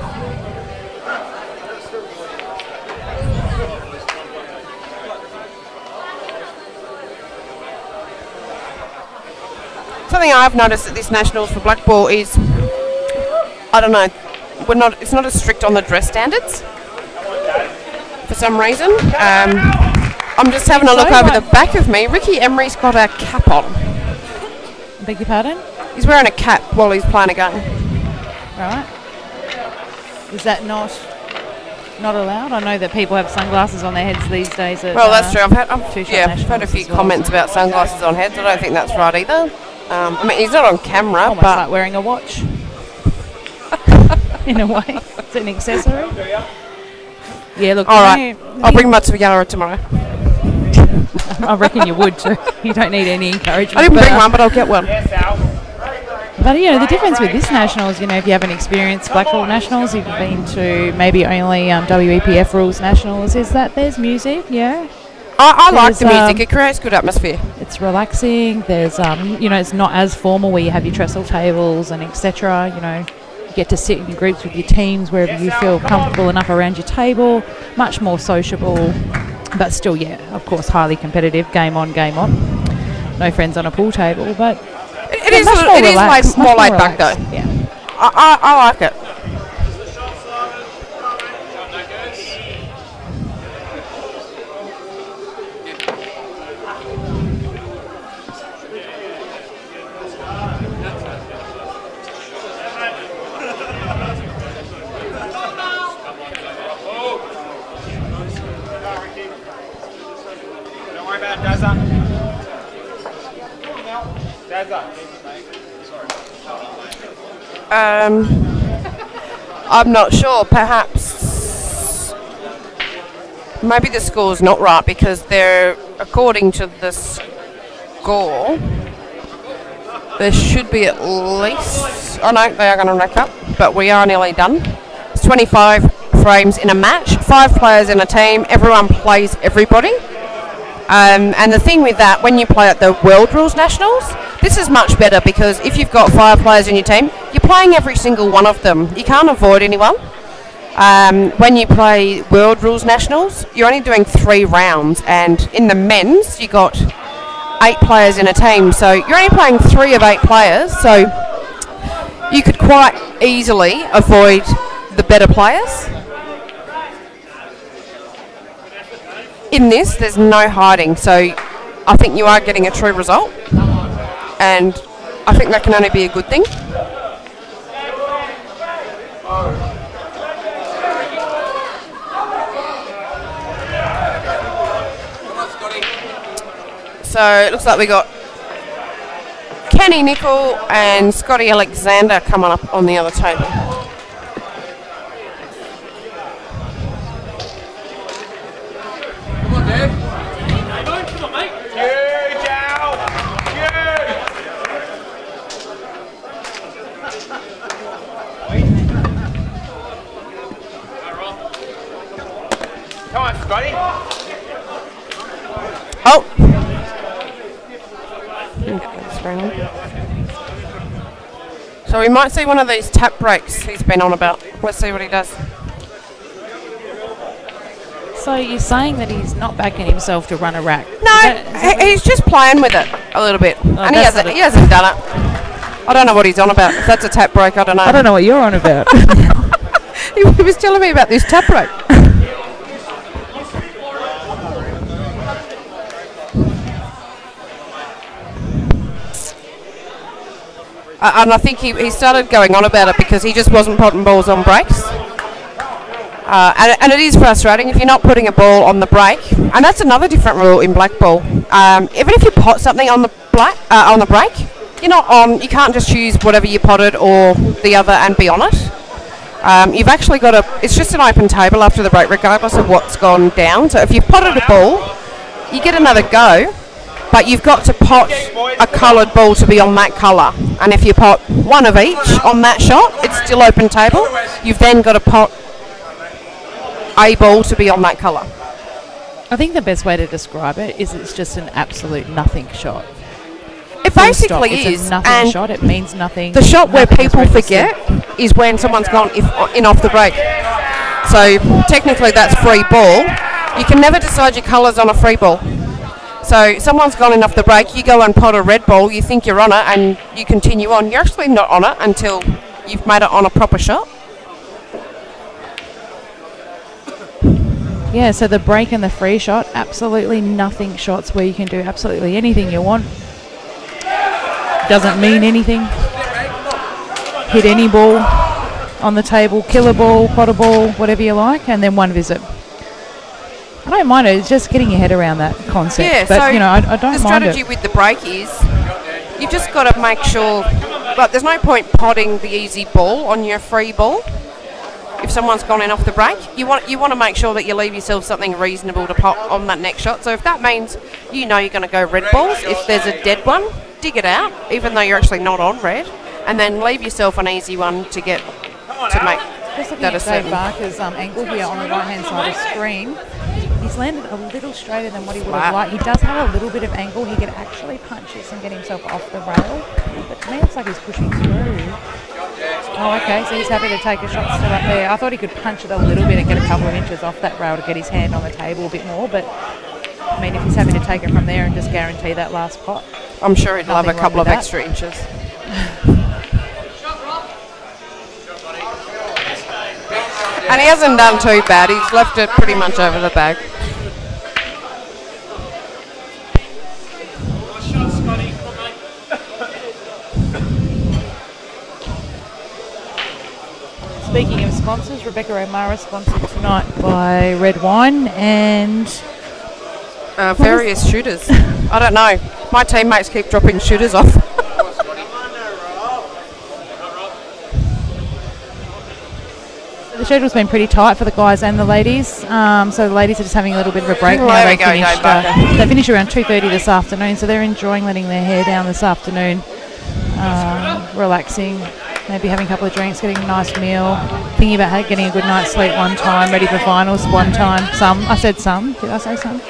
Something I've noticed at this Nationals for Blackball is, I don't know, it's not as strict on the dress standards for some reason. I'm just having a look over the back of me. Ricky Emery's got a cap on. Beg your pardon? He's wearing a cap while he's playing a game. Right. Is that not allowed? I know that people have sunglasses on their heads these days. Well, that's true. I've had a few as well. comments about sunglasses on heads. I don't think that's right either. I mean, he's not on camera, Almost but like wearing a watch. In a way, it's an accessory. Yeah, look. all right. I'll bring my tiara tomorrow. I reckon you would too. You don't need any encouragement. I didn't bring one, but I'll get one. Yes, Al. But the difference with this Nationals, if you haven't experienced Blackball Nationals, you've been to maybe only WEPF rules Nationals, is that there's music, yeah. I like the music. It creates good atmosphere. It's relaxing. There's, it's not as formal where you have your trestle tables and etc. You get to sit in groups with your teams wherever you feel comfortable enough around your table. Much more sociable, but still, yeah, of course, highly competitive. Game on, game on. No friends on a pool table, but it is more laid back though. Yeah, I like it. Don't worry about it, Dazza. Dazza. I'm not sure. Perhaps maybe the score's not right because they're, according to the score, there should be at least. Oh no, they are going to rack up, but we are nearly done. It's 25 frames in a match, 5 players in a team. Everyone plays everybody. And the thing with that, when you play at the World Rules Nationals, this is much better because if you've got 5 players in your team, you're playing every single one of them. You can't avoid anyone. When you play World Rules Nationals, you're only doing 3 rounds, and in the men's, you got 8 players in a team, so you're only playing 3 of 8 players, so you could quite easily avoid the better players. In this, there's no hiding, so I think you are getting a true result, and I think that can only be a good thing. So it looks like we got Kenny Nicol and Scotty Alexander coming up on the other table. Come on, Dave. Come on, mate. Huge out. Huge. Come on, Scotty. Oh! So we might see one of these tap breaks he's been on about. Let's see what he does. So you're saying that he's not backing himself to run a rack? No, he's just playing with it a little bit, and he hasn't done it. I don't know what he's on about. If that's a tap break, I don't know. I don't know what you're on about. He was telling me about this tap break. And I think he started going on about it because he just wasn't putting balls on breaks. And it is frustrating if you're not putting a ball on the break. And that's another different rule in Blackball. Even if you pot something on the break, you're not on. You can't just choose whatever you potted or the other and be on it. You've actually got to. It's just an open table after the break, regardless of what's gone down. So if you've potted a ball, you get another go. But you've got to pot a coloured ball to be on that colour. And if you pot one of each on that shot, it's still open table. You've then got to pot a ball to be on that colour. I think the best way to describe it is it's just an absolute nothing shot. It basically is. It's a nothing and shot. It means nothing. The shot where people forget is when someone's gone in off the break. So technically that's free ball. You can never decide your colours on a free ball. So someone's gone in off the break, you go and pot a red ball, you think you're on it and you continue on. You're actually not on it until you've made it on a proper shot. Yeah, so the break and the free shot, absolutely nothing shots where you can do absolutely anything you want. Doesn't mean anything. Hit any ball on the table, kill a ball, pot a ball, whatever you like, and then one visit. I don't mind it. It's just getting your head around that concept. Yeah, but so you know, I don't mind it. The strategy with the break is you've just got to make sure. But there's no point potting the easy ball on your free ball. If someone's gone in off the break, you want to make sure that you leave yourself something reasonable to pot on that next shot. So if that means you know you're going to go red balls, if there's a dead one, dig it out, even though you're actually not on red, and then leave yourself an easy one to get to make just looking that a at Dave certain. Barker's angle here on the right-hand side of the screen. He's landed a little straighter than what he would have liked. He does have a little bit of angle. He could actually punch this and get himself off the rail. But to me, it's like he's pushing through. Oh, okay, so he's happy to take a shot still up there. I thought he could punch it a little bit and get a couple of inches off that rail to get his hand on the table a bit more, but I mean, if he's happy to take it from there and just guarantee that last pot. I'm sure he'd love a Nothing couple wrong of with extra inches. And he hasn't done too bad. He's left it pretty much over the bag. Nice shot, Scotty. Come on, mate. Speaking of sponsors, Rebecca O'Mara sponsored tonight by Red Wine and Various shooters. I don't know. My teammates keep dropping shooters off. the schedule's been pretty tight for the guys and the ladies. So the ladies are just having a little bit of a break now. There we go, Dave Barker. They finish around 2:30 this afternoon, so they're enjoying letting their hair down this afternoon, relaxing, maybe having a couple of drinks, getting a nice meal, thinking about getting a good night's sleep one time, ready for finals one time. I said some. Did I say some?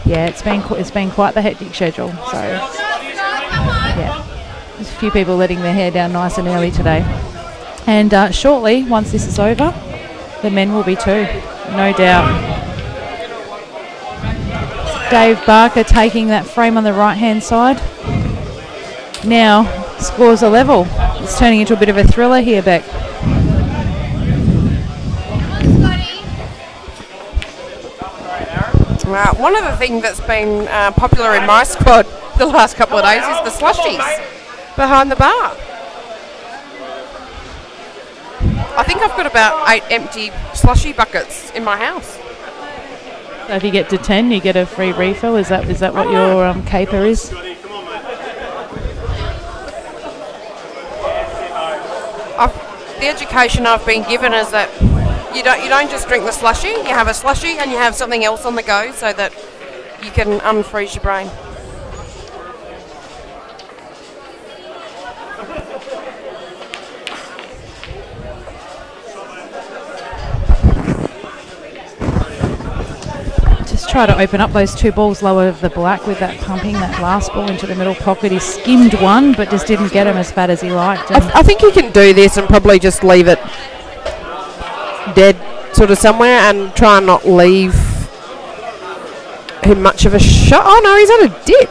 Yeah, it's been quite the hectic schedule. So yeah, there's a few people letting their hair down nice and early today. And shortly, once this is over, the men will be too, no doubt. Dave Barker taking that frame on the right-hand side. Now, scores are level. It's turning into a bit of a thriller here, Beck. One of the things that's been popular in my squad the last couple of days is the slushies behind the bar. I think I've got about 8 empty slushy buckets in my house. So if you get to 10, you get a free refill. Is that what your caper is? The education I've been given is that you don't just drink the slushy. You have a slushy and you have something else on the go so that you can unfreeze your brain. Just try to open up those two balls lower of the black with that pumping. That last ball into the middle pocket. He skimmed one but just didn't get him as fat as he liked. I think you can do this and probably just leave it dead sort of somewhere and try and not leave him much of a shot. Oh no, he's at a dip.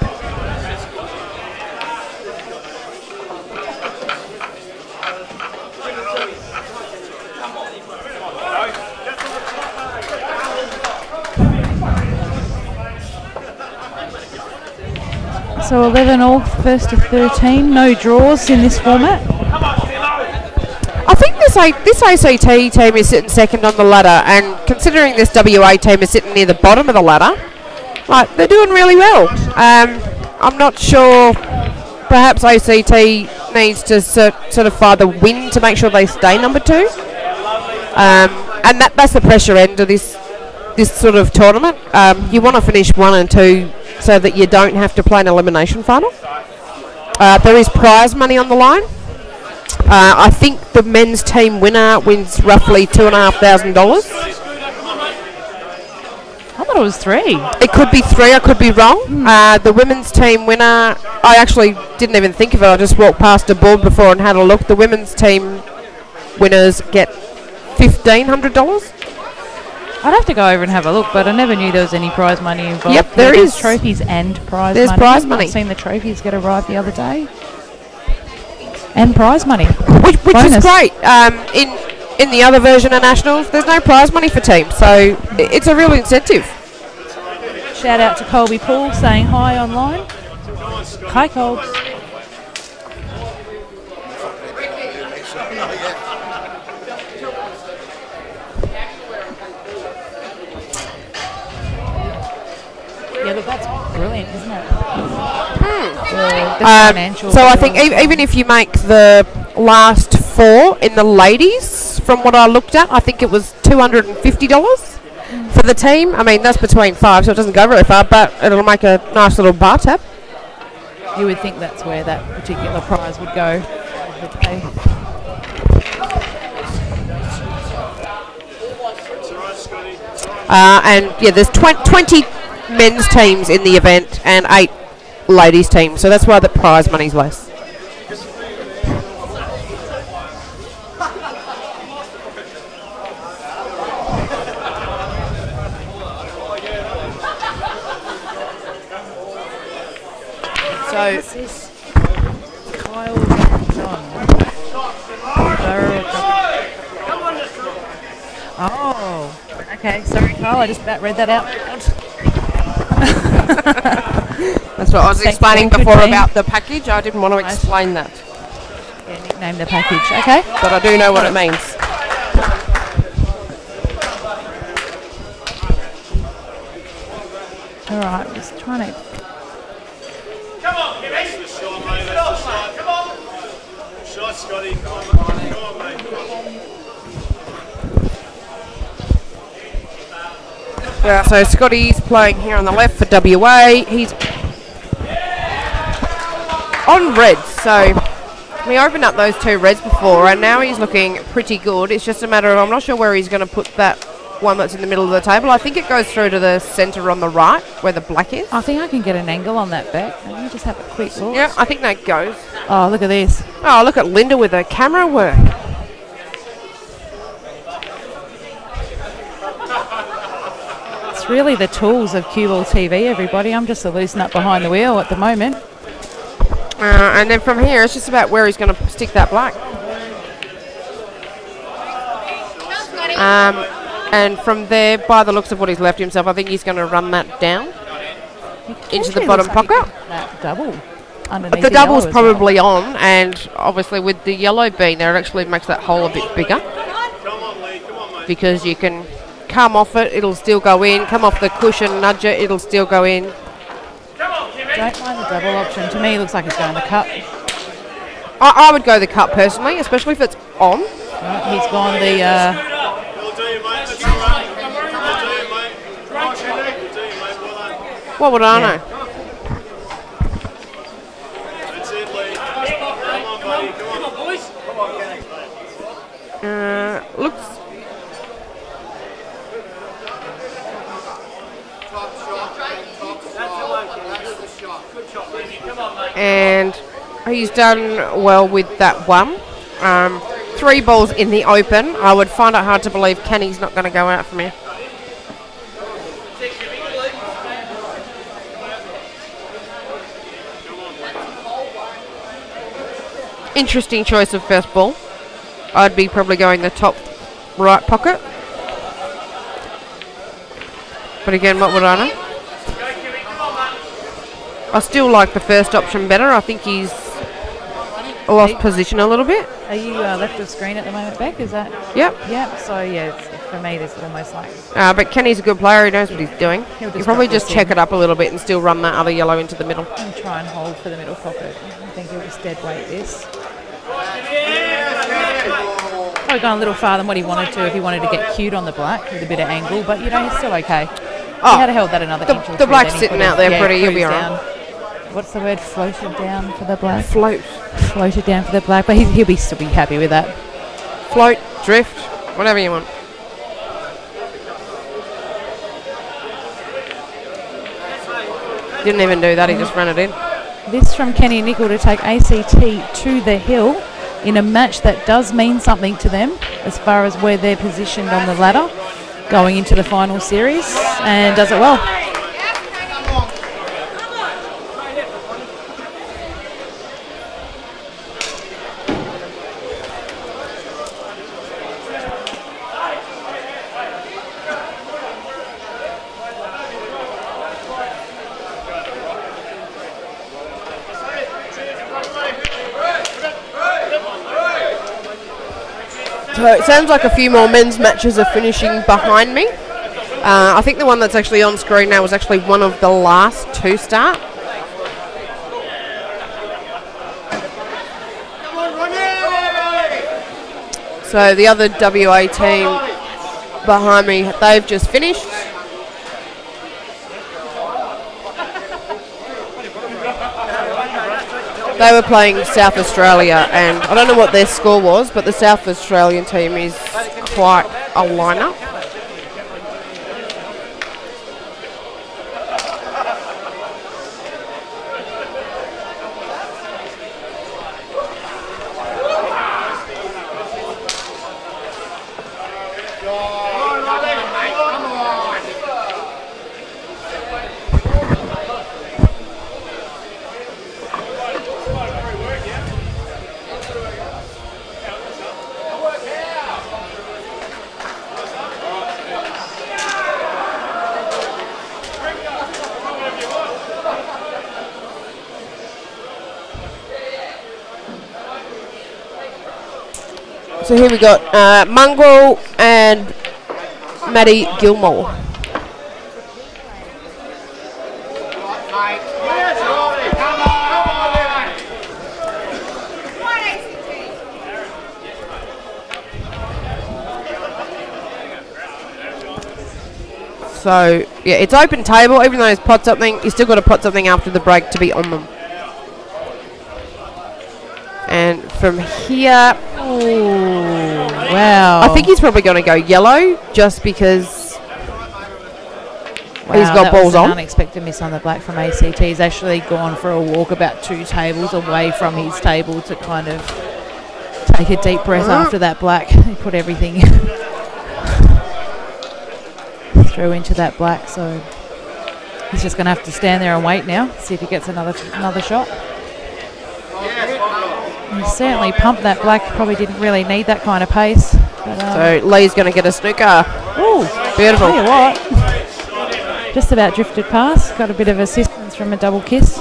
So 11 all, first to 13. No draws in this format. I think this ACT team is sitting second on the ladder, and considering this WA team is sitting near the bottom of the ladder, like they're doing really well. I'm not sure. Perhaps ACT needs to certify the win to make sure they stay number 2, and that's the pressure end of this sort of tournament. You want to finish 1 and 2 so that you don't have to play an elimination final. There is prize money on the line. I think the men's team winner wins roughly $2,500. I thought it was 3. It could be 3, I could be wrong. The women's team winner, I actually didn't even think of it, I just walked past a board before and had a look. The women's team winners get $1,500. I'd have to go over and have a look, but I never knew there was any prize money involved. Yep, there is. Trophies and prize money. There's prize money. I've seen the trophies get arrived the other day. And prize money. Which is great. In the other version of Nationals, there's no prize money for teams, so it's a real incentive. Shout out to Colby Poole saying hi online. Hi, Colbs. Yeah, but that's brilliant, isn't it? The financial so I think even if you make the last 4 in the ladies, from what I looked at, I think it was $250 for the team. I mean, that's between 5, so it doesn't go very far, but it'll make a nice little bar tab. You would think that's where that particular prize would go. And yeah, there's 20 men's teams in the event and 8 ladies teams, so that's why the prize money's less. So What's this? Kyle John. Oh, okay. Sorry, Kyle. I just about read that out. that's what I was Thanks, explaining Ben. Good before team. about the package. I didn't want to explain that, Yeah, nickname the package. Okay. but I do know what it means. All right. Just trying to. Come on, Kimmy. That's the shot, mate. That's the shot. Come on. Shot, Scotty. Come on, mate. Yeah, so Scotty's playing here on the left for WA. He's on reds, so we opened up those 2 reds before, and now he's looking pretty good. It's just a matter of, I'm not sure where he's going to put that one that's in the middle of the table. I think it goes through to the centre on the right, where the black is. I think I can get an angle on that bet. Let me just have a quick look. Yeah, I think that goes. Oh, look at this. Oh, look at Linda with her camera work. It's really the tools of cue ball TV, everybody. I'm just a loose nut behind the wheel at the moment. And then from here, it's just about where he's going to stick that black. And from there, by the looks of what he's left himself, I think he's going to run that down into the bottom pocket. That double underneath The double's yellow as well. probably on, and obviously with the yellow being there, it actually makes that hole a bit bigger. Because you can come off it, it'll still go in. Come off the cushion, nudge it, it'll still go in. Don't mind the double option. To me, it looks like it's going to cut. I would go the cut personally, especially if it's on. Right, he's gone the. We'll do you, mate. That's all right. We'll do you, mate. We'll do you, mate. Well done. What would I know? That's it, Lee. Come on, buddy. Come on, boys. Come on, Kenny. Looks. And he's done well with that one. 3 balls in the open. I would find it hard to believe Kenny's not going to go out from here. Interesting choice of first ball. I'd be probably going the top right pocket. But again, what would I know? I still like the first option better. I think he's lost position a little bit. Are you left of screen at the moment, Beck? Is that? Yep. Yep. So yeah, for me, this is almost like. But Kenny's a good player. He knows what he's doing. He'll He'll probably drop just this check in it up a little bit and still run that other yellow into the middle. And try and hold for the middle pocket. I think he'll just dead weight this. Probably gone a little farther than what he wanted to if he wanted to get cued on the black with a bit of angle, but you know, he's still okay. Oh, he had held that another inch or the two, black's then he sitting could have, out there pretty, he'll be cruised alright. down. What's the word? Floated down for the black? Float. Floated down for the black, but he'll be still be happy with that. Float, drift, whatever you want. Didn't even do that, he just ran it in. This from Kenny Nicol to take ACT to the hill in a match that does mean something to them as far as where they're positioned on the ladder going into the final series, and does it well. So it sounds like a few more men's matches are finishing behind me. I think the one that's actually on screen now was actually one of the last to start. So the other WA team behind me, they've just finished. They were playing South Australia, and I don't know what their score was, but the South Australian team is quite a lineup. So here we got Mongrel and Maddie Gilmore. So, yeah, it's open table. Even though it's pot something, you still got to pot something after the break to be on them. And from here, Oh, wow. I think he's probably going to go yellow just because he's got that balls was an on. unexpected miss on the black from ACT. He's actually gone for a walk about 2 tables away from his table to kind of take a deep breath after that black. He put everything through into that black, so he's just going to have to stand there and wait now, see if he gets another shot. He certainly pumped that black, probably didn't really need that kind of pace. But, So Lee's going to get a snooker. ooh, Beautiful. tell you what, just about drifted past, got a bit of assistance from a double kiss.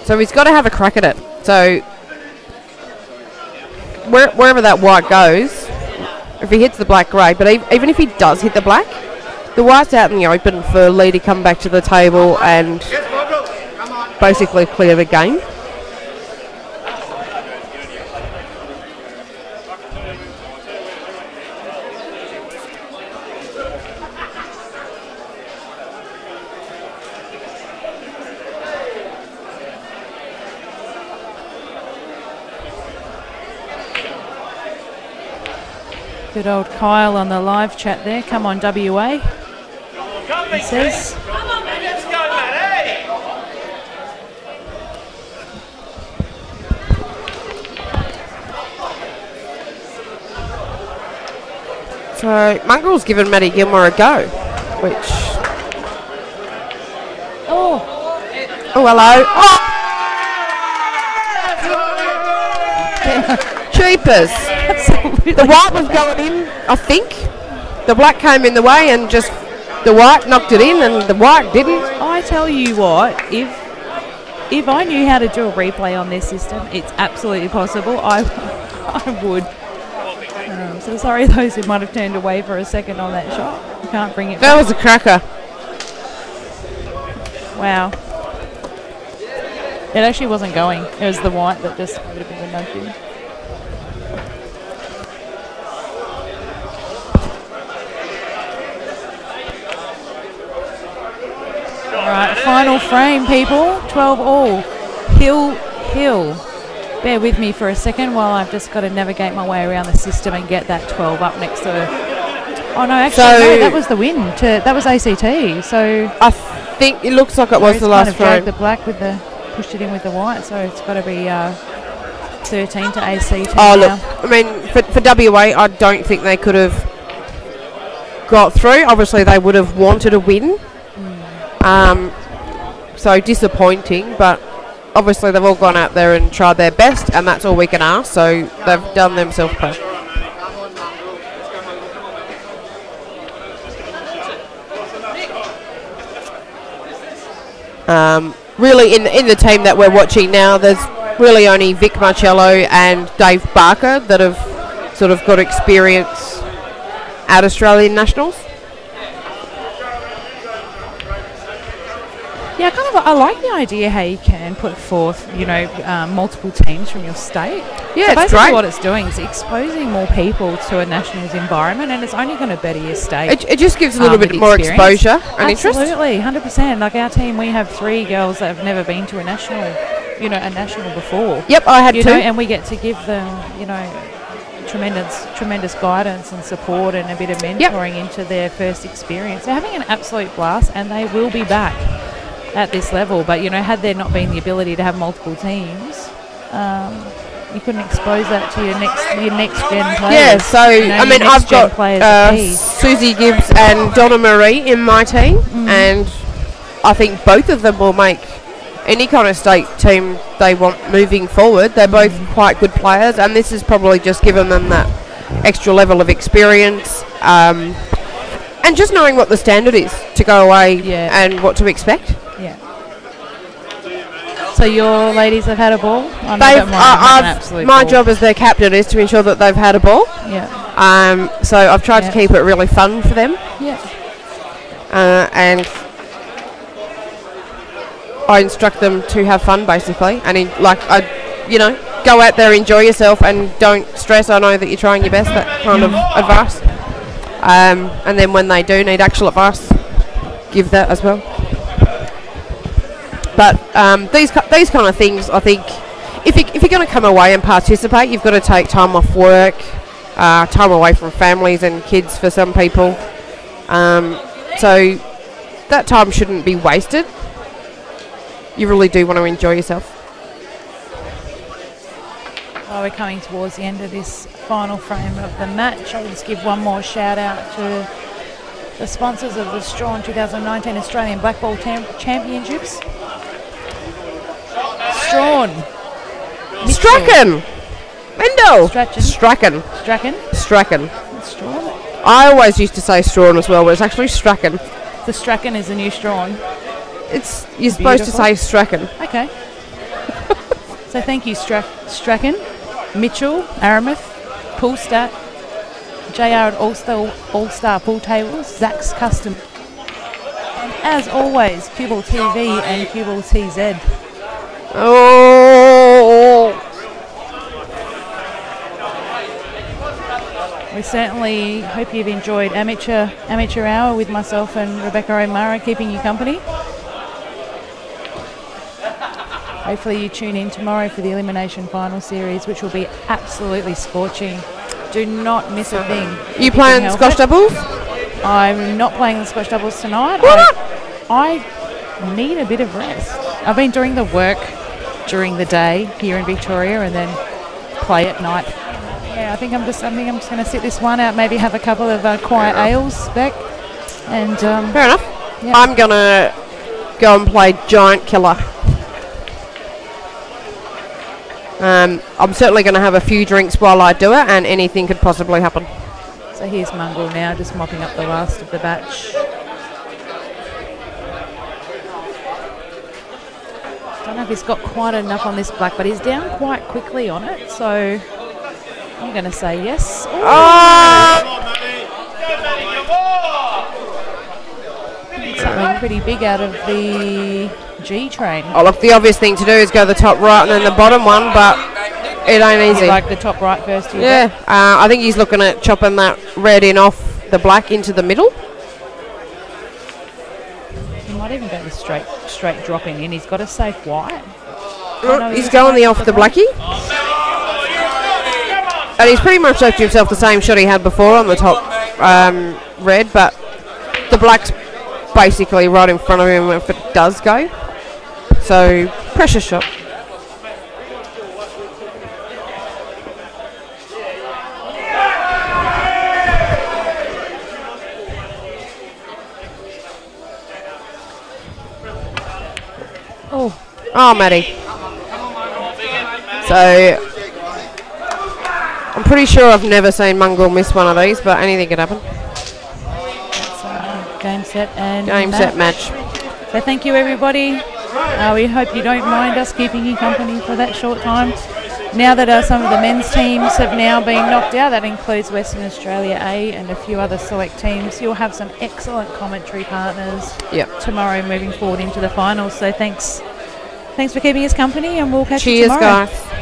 So he's got to have a crack at it. So wherever that white goes, if he hits the black, great. But even if he does hit the black, the white's out in the open for Lee to come back to the table and basically clear the game. Good old Kyle on the live chat there. Come on, WA. He says. Let's go, Matt, So Mongrel's given Maddie Gilmore a go, which... Oh, Oh, hello. Oh! Cheapers. absolutely. The white was going in, I think. The black came in the way and just the white knocked it in and the white didn't. I tell you what, if I knew how to do a replay on this system, it's absolutely possible. I would. So sorry those who might have turned away for a second on that shot. I can't bring it That back. was a cracker. Wow. It actually wasn't going. It was the white that just would have been a nudge in. Alright, final frame, people. 12 all. Hill. Bear with me for a second while I've just got to navigate my way around the system and get that 12 up next to her. Oh no, actually no, that was the win. That was ACT. So I think it looks like it was the last kind of dragged frame. the black with the pushed it in with the white, so it's got to be 13 to ACT. Oh, now. look, I mean, for WA, I don't think they could have got through. Obviously, they would have wanted a win. So disappointing, but obviously they've all gone out there and tried their best, and that's all we can ask, so they've done themselves proud. Really, in the team that we're watching now, there's really only Vic Marcello and Dave Barker that have sort of got experience at Australian Nationals. Yeah, I like the idea how you can put forth, multiple teams from your state. Yeah, so it's basically great. what it's doing is exposing more people to a nationals environment, and it's only going to better your state. It just gives a little bit with more experience. exposure and interest. Absolutely, 100%. Like our team, we have 3 girls that have never been to a national before. Yep, I had two. And we get to give them, tremendous guidance and support and a bit of mentoring into their first experience. They're having an absolute blast, and they will be back at this level. But had there not been the ability to have multiple teams, you couldn't expose that to your next gen players. Yeah, so I mean, I've got players Susie Gibbs and Donna Marie in my team, and I think both of them will make any kind of state team they want moving forward. They're both quite good players, and this has probably just given them that extra level of experience, and just knowing what the standard is to go away and what to expect. Yeah. So your ladies have had a ball? I know They've, that mine had an absolute my ball. job as their captain is to ensure that they've had a ball. Yeah. So I've tried to keep it really fun for them. Yeah. And I instruct them to have fun, basically. And go out there, enjoy yourself, and don't stress. I know that you're trying your best. That kind of advice. And then when they do need actual advice, give that as well. But these kind of things, I think, if you're going to come away and participate, you've got to take time off work, time away from families and kids for some people. So that time shouldn't be wasted. You really do want to enjoy yourself. Well, we're coming towards the end of this final frame of the match. I'll just give one more shout out to the sponsors of the Strachan 2019 Australian Blackball Championships. Strachan. Strachan. Mendel. Strachan. Strachan. Strachan. I always used to say Strachan as well, but it's actually Strachan. The Strachan is the new Strachan. You're supposed to say Strachan. Okay. So thank you, Strachan, Mitchell, Aramis, Poolstat, JR at All-Star Pool Tables, Zach's Custom. And as always, Cubal TV and Cubal TZ. Oh! We certainly hope you've enjoyed Amateur Hour with myself and Rebecca O'Mara keeping you company. Hopefully you tune in tomorrow for the Elimination Final Series, which will be absolutely scorching. Do not miss a thing. You playing Scotch doubles? I'm not playing the Scotch doubles tonight. I need a bit of rest. I've been doing the work during the day here in Victoria and then play at night. Yeah, I think I'm just going to sit this one out. Maybe have a couple of quiet ales, Beck. And fair enough. Yeah. I'm gonna go and play Giant Killer. I'm certainly going to have a few drinks while I do it, and anything could possibly happen. So here's Mungle now, just mopping up the last of the batch. Don't know if he's got quite enough on this black, but he's down quite quickly on it, so I'm going to say yes. Something pretty big out of the G train. Oh, look, the obvious thing to do is go the top right and then the bottom one, but it ain't easy. You like the top right first? Yeah, I think he's looking at chopping that red in off the black into the middle. He might even go the straight dropping in. He's got a safe white. He's going the off the blackie. And he's pretty much left himself the same shot he had before on the top red, but the black's basically right in front of him if it does go. So, pressure shot. Oh, Maddie. So, I'm pretty sure I've never seen Mungle miss one of these, but anything could happen. That's game, set, and set match. So thank you, everybody. We hope you don't mind us keeping you company for that short time. Now that some of the men's teams have now been knocked out, that includes Western Australia A and a few other select teams, you'll have some excellent commentary partners tomorrow moving forward into the finals. So thanks for keeping us company, and we'll catch you tomorrow. Cheers, guys.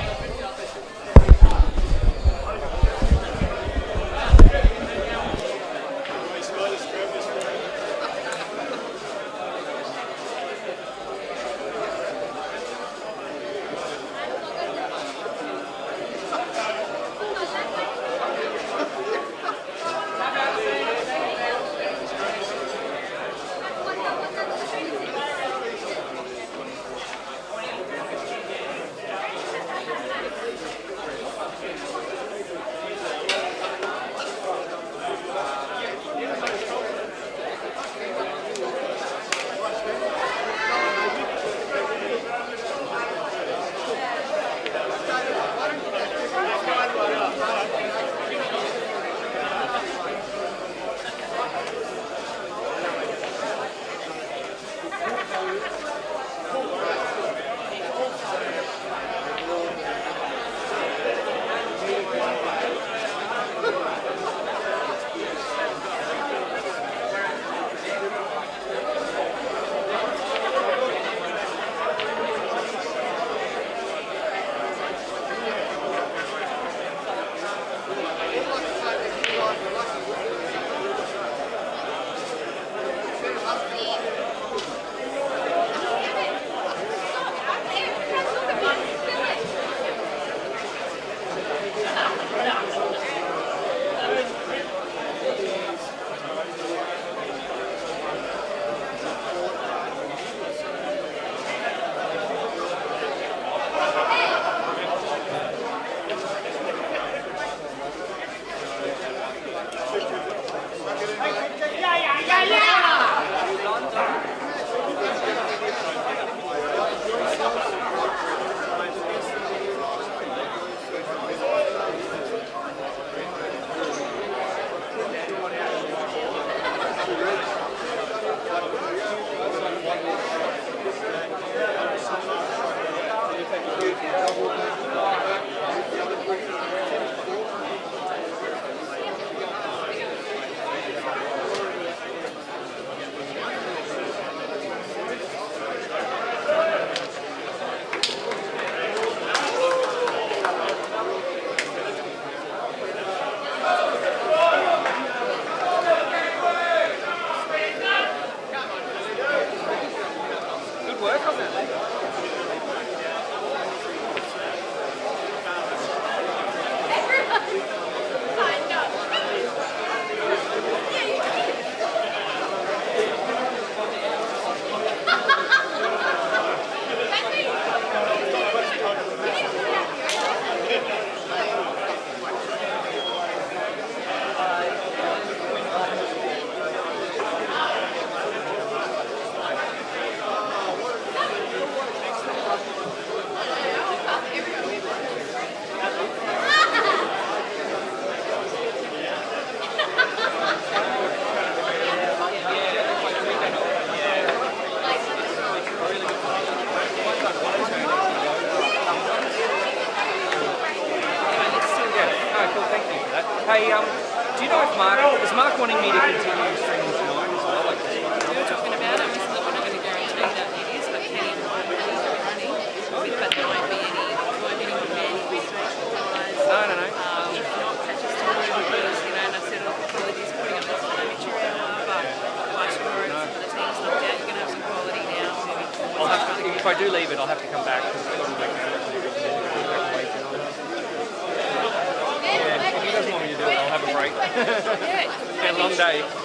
wanting me to continue streaming tonight as well. Like, We were talking about it. We said that we're not going to guarantee that it is, but Kenny might be running. But there won't be any manual station-wise. no. If not, catch us tomorrow because, you know, and I said, look, apologies for putting up this amateur hour, but watch tomorrow, some of the teams knocked out. You're going to have some quality now moving forward. If I do leave it, I'll have to come back because it's got to make Yeah, if he doesn't want me to do it, I'll have a break. Yeah. It's been a long day.